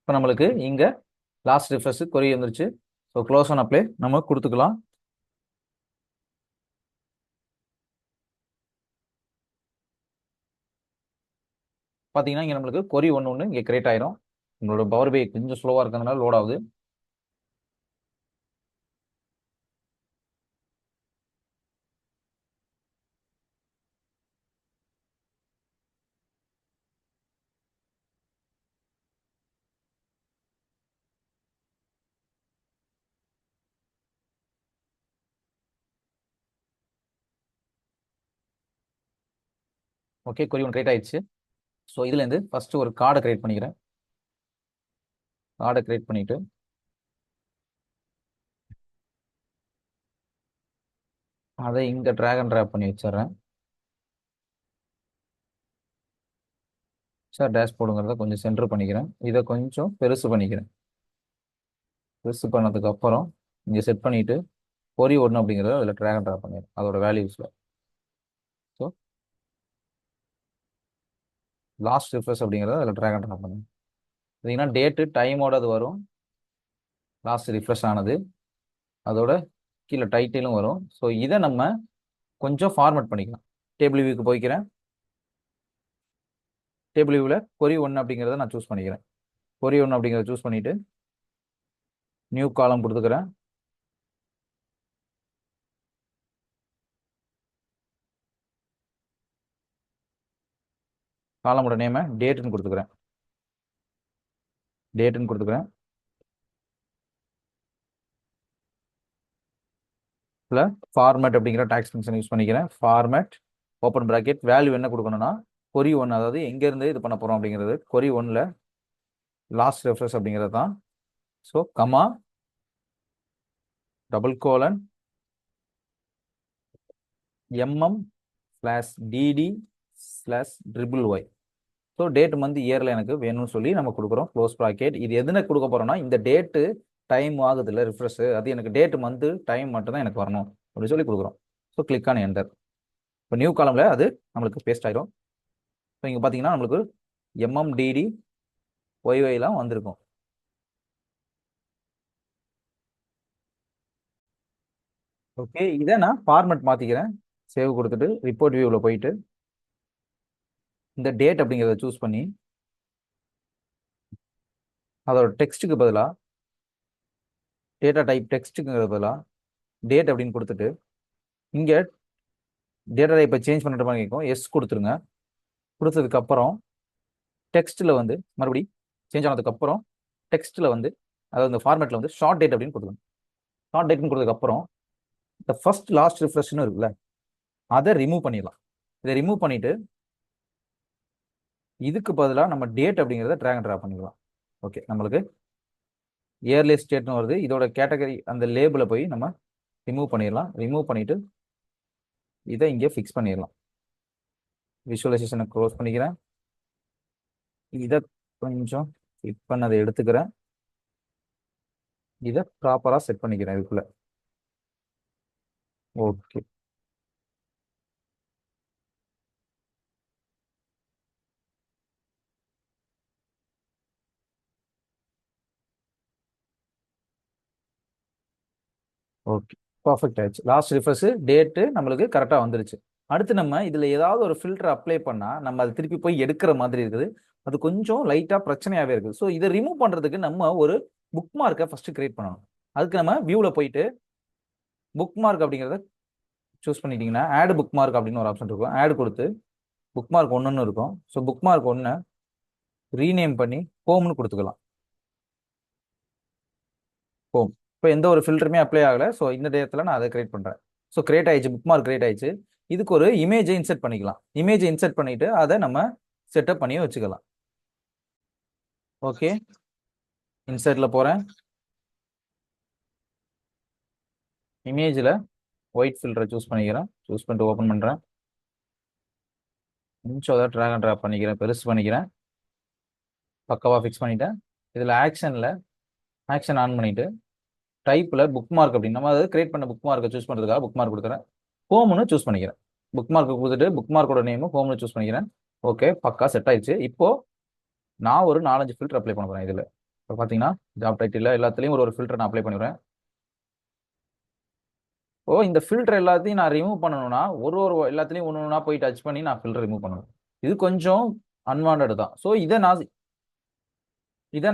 இப்போ நம்மளுக்கு இங்கே லாஸ்ட் ரிஃப்ரெஷ் கொரி வந்துருச்சு. ஸோ க்ளோஸ் ஆன் அப்ளை நம்ம கொடுத்துக்கலாம். பார்த்தீங்கன்னா இங்கே நம்மளுக்கு கொரி ஒன்று இங்கே கிரியேட் ஆயிரும். உங்களோட பவர் BI கொஞ்சம் ஸ்லோவாக இருக்கிறதுனால லோட் ஆகுது. ஓகே, கொரி ஒன்று கிரியேட் ஆயிடுச்சு. ஸோ இதுலேருந்து ஃபர்ஸ்ட் ஒரு கார்டை கிரியேட் பண்ணிக்கிறேன். கார்டை கிரியேட் பண்ணிட்டு அதை இங்கே ட்ராக் அண்ட் ட்ராப் பண்ணி வச்சிடுறேன். சார் டேஷ்போர்டுங்கிறத கொஞ்சம் சென்டர் பண்ணிக்கிறேன். இதை கொஞ்சம் பெருசு பண்ணிக்கிறேன். பெருசு பண்ணதுக்கு அப்புறம் இங்கே செட் பண்ணிட்டு கொரி ஒன்று அப்படிங்கிறத அதில் ட்ராக் அண்ட் ட்ராப் பண்ணிடுறேன் அதோட வேல்யூஸில். ஸோ லாஸ்ட் ரிஃப்ரெஷ் அப்படிங்கிறத அதில் ட்ராக் அண்ட் ட்ராப் பண்ணுங்க. பார்த்தீங்கன்னா டேட்டு டைமோட அது வரும். லாஸ்ட் ரிஃப்ரெஷ் ஆனது அதோட கீழே டைட்டிலும் வரும். ஸோ இதை நம்ம கொஞ்சம் ஃபார்மேட் பண்ணிக்கலாம். டேபிள் வியூக்கு போய்க்கிறேன். டேபிள் வியூவில் கொரி 1 அப்படிங்கிறத நான் சூஸ் பண்ணிக்கிறேன். கொரி 1 அப்படிங்கிறத சூஸ் பண்ணிட்டு நியூ காலம் கொடுத்துக்கிறேன். காலமோட நேமை டேட்டுன்னு கொடுத்துக்கிறேன். இல்லை ஃபார்மேட் அப்படிங்கிற டாக்ஸ் ஃபங்க்ஷன் யூஸ் பண்ணிக்கிறேன். ஃபார்மேட் ஓப்பன் ப்ராக்கெட் வேல்யூ என்ன கொடுக்கணும்னா கொரி 1, அதாவது எங்கேருந்து இது பண்ண போகிறோம் அப்படிங்கிறது கொரி 1ல் லாஸ்ட் ரெஃப்ரெஷ் அப்படிங்கிறது தான். So comma ::mm/dd/. So date month இயரில் எனக்கு வேணும்னு சொல்லி நம்ம கொடுக்குறோம். Close bracket. இது எதுன்னு கொடுக்க போகிறோம்னா இந்த டேட்டு டைம் ஆகுது இல்லை ரிஃப்ரெஷ், அது எனக்கு டேட் மந்த் டைம் மட்டும்தான் எனக்கு வரணும் அப்படின்னு சொல்லி கொடுக்குறோம். So click on enter. இப்போ நியூ காலமில் அது நம்மளுக்கு பேஸ்ட் ஆயிரும். ஸோ இங்கே பார்த்தீங்கன்னா நம்மளுக்கு MMDDYYலாம் வந்திருக்கும். ஓகே, இதை நான் ஃபார்மேட் மாற்றிக்கிறேன். சேவ் கொடுத்துட்டு ரிப்போர்ட் வியூவில் போயிட்டு இந்த டேட் அப்படிங்கிறத சூஸ் பண்ணி அதோட டெக்ஸ்ட்டுக்கு பதிலாக டேட்டா டைப் டெக்ஸ்ட்டுங்கிறது பதிலாக டேட் அப்படின்னு கொடுத்துட்டு இங்கே டேட்டா டைப்பை சேஞ்ச் பண்ணிட்டு மாதிரி கேட்கும். எஸ் கொடுத்துருங்க. கொடுத்ததுக்கப்புறம் டெக்ஸ்ட்டில் வந்து மறுபடி சேஞ்ச் ஆனதுக்கப்புறம் டெக்ஸ்ட்டில் வந்து அதாவது இந்த ஃபார்மேட்டில் வந்து ஷார்ட் டேட் அப்படின்னு கொடுத்துருங்க. ஷார்ட் டேட்னு கொடுத்ததுக்கப்புறம் இந்த ஃபர்ஸ்ட் லாஸ்ட் ரிஃப்ரெஷ்னு இருக்குல்ல, அதை ரிமூவ் பண்ணிடலாம். இதை ரிமூவ் பண்ணிட்டு இதுக்கு பதிலாக நம்ம டேட் அப்படிங்கிறத ட்ராக் அண்ட் ட்ராப் பண்ணிக்கலாம். ஓகே, நம்மளுக்கு இயர்லி ஸ்டேட்னு வருது. இதோட கேட்டகரி அந்த லேபிளை போய் நம்ம ரிமூவ் பண்ணிடலாம். ரிமூவ் பண்ணிட்டு இதை இங்கே ஃபிக்ஸ் பண்ணிடலாம். விஷுவலைசேஷனை க்ளோஸ் பண்ணிக்கிறேன். இதை கொஞ்சம் ஃபிட் பண்ணதை எடுத்துக்கிறேன். இதை ப்ராப்பராக செட் பண்ணிக்கிறேன் இதுக்குள்ள. ஓகே, ஓகே, பர்ஃபெக்ட் ஆயிடுச்சு. லாஸ்ட் ரிஃப்ரெஷ் டேட்டு நம்மளுக்கு கரெக்டாக வந்துருச்சு. அடுத்து நம்ம இதில் ஏதாவது ஒரு ஃபில்டர் அப்ளை பண்ணால் நம்ம அதை திருப்பி போய் எடுக்கிற மாதிரி இருக்குது. அது கொஞ்சம் லைட்டாக பிரச்சனையாகவே இருக்குது. ஸோ இதை ரிமூவ் பண்ணுறதுக்கு நம்ம ஒரு புக் மார்க்கை ஃபஸ்ட்டு கிரியேட் பண்ணணும். அதுக்கு நம்ம வியூவில் போயிட்டு புக் மார்க் அப்படிங்கிறத சூஸ் பண்ணிட்டீங்கன்னா ஆட் புக் மார்க் அப்படின்னு ஒரு ஆப்ஷன் இருக்கும். ஆட் கொடுத்து புக் மார்க் 1ன்னு இருக்கும். ஸோ புக் மார்க் 1 ரீநேம் பண்ணி ஹோம்னு கொடுத்துக்கலாம். ஹோம். இப்போ எந்த ஒரு ஃபில்டருமே அப்ளை ஆகலை. ஸோ இந்த டேத்தில் நான் அதை கிரியேட் பண்ணுறேன். ஸோ கிரியேட் ஆயிடுச்சு, புக் மார்க் கிரியேட் ஆயிடுச்சு. இதுக்கு ஒரு இமேஜை இன்செர்ட் பண்ணிக்கலாம். இமேஜை இன்செர்ட் பண்ணிட்டு அதை நம்ம செட்டப் பண்ணி வச்சுக்கலாம். ஓகே, இன்சர்ட்டில் போகிறேன். இமேஜில் ஒயிட் ஃபில்டரை சூஸ் பண்ணிக்கிறேன். சூஸ் பண்ணிட்டு ஓப்பன் பண்ணுறேன். கொஞ்சம் அதை ட்ராக் அண்ட் ட்ராப் பண்ணிக்கிறேன், பெருசு பண்ணிக்கிறேன். பக்காவாக ஃபிக்ஸ் பண்ணிட்டேன். இதில் ஆக்ஷன் ஆன் பண்ணிவிட்டு டைப்பில் புக் மார்க் அப்படின்னு நம்ம அதை கிரியேட் பண்ண புக் மார்க்கை சூஸ் பண்ணுறதுக்காக புக் மார்க் கொடுக்குறேன். ஹோம்னு சூஸ் பண்ணிக்கிறேன். புக் மார்க்கு கொடுத்துட்டு புக் மார்க்கோட நேமும் ஹோம்னு சூஸ் பண்ணிக்கிறேன். ஓகே, பக்கா செட் ஆயிடுச்சு. இப்போ நான் ஒரு 4-5 ஃபில்டர் அப்ளை பண்ண போகிறேன். இதில் இப்போ பார்த்தீங்கன்னா ஜாப் டைட்டில் எல்லாத்துலேயும் ஒரு ஃபில்டர் நான் அப்ளை பண்ணிடுறேன். இந்த ஃபில்டர் எல்லாத்தையும் நான் ரிமூவ் பண்ணணும்னா ஒரு எல்லாத்துலேயும் ஒன்று போய் டச் பண்ணி நான் ஃபில்டர் ரிமூவ் பண்ணணும். இது கொஞ்சம் அன்வான்ட் தான். ஸோ இதை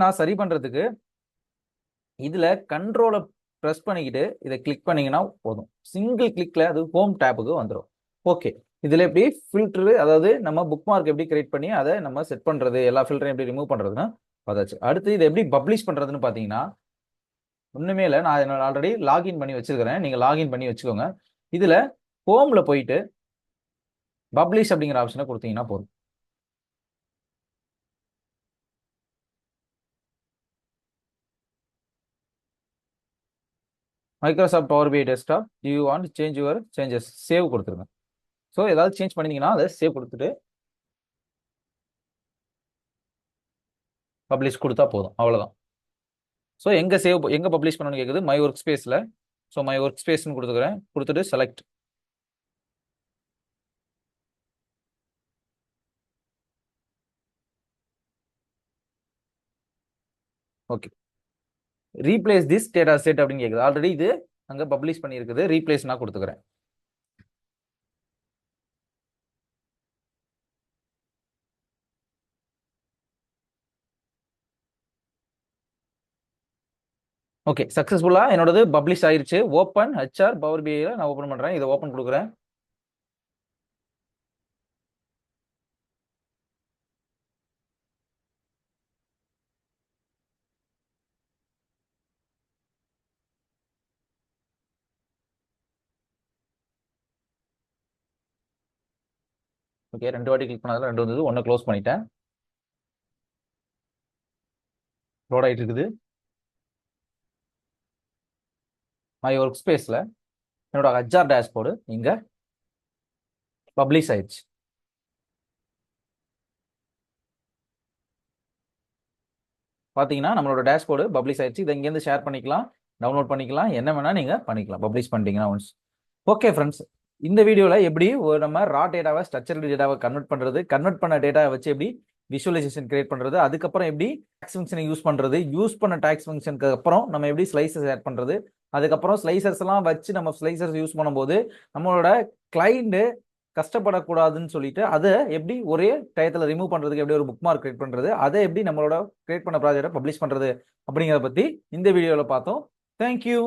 நான் சரி பண்ணுறதுக்கு இதில் கண்ட்ரோலை ப்ரெஸ் பண்ணிக்கிட்டு இதை கிளிக் பண்ணிங்கன்னா போதும். சிங்கிள் கிளிக்கில் அது ஹோம் டேப்புக்கு வந்துடும். ஓகே, இதில் எப்படி ஃபில்டரு, அதாவது நம்ம புக் மார்க் எப்படி கிரியேட் பண்ணி அதை நம்ம செட் பண்ணுறது, எல்லா ஃபில்டரையும் எப்படி ரிமூவ் பண்ணுறதுன்னு பார்த்தாச்சு. அடுத்து இதை எப்படி பப்ளிஷ் பண்ணுறதுன்னு பார்த்தீங்கன்னா ஒன்றுமே இல்லை, நான் ஆல்ரெடி லாகின் பண்ணி வச்சுருக்கிறேன். நீங்கள் லாகின் பண்ணி வச்சுக்கோங்க. இதில் ஹோமில் போயிட்டு பப்ளிஷ் அப்படிங்கிற ஆப்ஷனை கொடுத்தீங்கன்னா போதும். Microsoft power PI desktop you want change your changes, save கொடுத்துருங்க. ஸோ ஏதாவது சேஞ்ச் பண்ணிங்கன்னா அதை சேவ் கொடுத்துட்டு பப்ளிஷ் கொடுத்தா போதும், அவ்வளோதான். ஸோ எங்கே பப்ளிஷ் பண்ணணும்னு கேட்குது, மை ஒர்க் ஸ்பேஸில். ஸோ மை ஒர்க் ஸ்பேஸ்னு கொடுத்துக்கிறேன். கொடுத்துட்டு select. Okay, replace this data set அப்படின்னு கேட்குது. ஆல்ரெடி இது அங்கே பப்ளிஷ் பண்ணியிருக்குது, ரீப்ளேஸ் நான் கொடுத்துக்கிறேன். ஓகே, சக்ஸஸ்ஃபுல்லாக என்னோடது பப்ளிஷ் ஆயிருச்சு. ஓப்பன் ஹெச்ஆர் பவர் பிஐயில் நான் ஓப்பன் பண்ணுறேன். இதை ஓப்பன் கொடுக்குறேன். ஓகே, 2 வாட்டி கிளிக் பண்ணதில் 2 வந்தது. 1 க்ளோஸ் பண்ணிட்டேன். லோட் ஆகிட்டு இருக்குது. மை ஒர்க் ஸ்பேஸில் என்னோட ஹெச்ஆர் டேஷ்போர்டு இங்கே பப்ளிஷ் ஆயிடுச்சு. பார்த்தீங்கன்னா நம்மளோட டேஷ்போர்டு பப்ளிஷ் ஆயிடுச்சு. இதை இங்கேருந்து ஷேர் பண்ணிக்கலாம், டவுன்லோட் பண்ணிக்கலாம், என்ன வேணால் நீங்கள் பண்ணிக்கலாம் பப்ளிஷ் பண்ணிட்டீங்கன்னா ஒன்ஸ். ஓகே ஃப்ரெண்ட்ஸ், இந்த வீடியோவில் எப்படி நம்ம ரா டேட்டாவை ஸ்ட்ரக்சர் டேட்டாவை கன்வெர்ட் பண்ணுறது, கன்வெர்ட் பண்ண டேட்டாவை வச்சு எப்படி விஷுவலைசேஷன் கிரியேட் பண்ணுறது, அதுக்கப்புறம் எப்படி டாக்ஸ் ஃபங்க்ஷனை யூஸ் பண்ணுறது, யூஸ் பண்ண டாக்ஸ் ஃபங்க்ஷனுக்கு அப்புறம் நம்ம எப்படி ஸ்லைசஸ் ஆட் பண்ணுறது, அதுக்கப்புறம் ஸ்லைசர்ஸ் எல்லாம் வச்சு நம்ம ஸ்லைசர்ஸ் யூஸ் பண்ணும்போது நம்மளோட கிளைண்ட் கஷ்டப்படக்கூடாதுன்னு சொல்லிட்டு அதை எப்படி ஒரே டயத்தில் ரிமூவ் பண்ணுறதுக்கு எப்படி ஒரு புக் மார்க் கிரியேட் பண்ணுறது, அதை எப்படி நம்மளோட கிரியேட் பண்ண ப்ராஜெக்டை பப்ளிஷ் பண்ணுறது அப்படிங்கிறத பற்றி இந்த வீடியோவில் பார்த்தோம். தேங்க்யூ.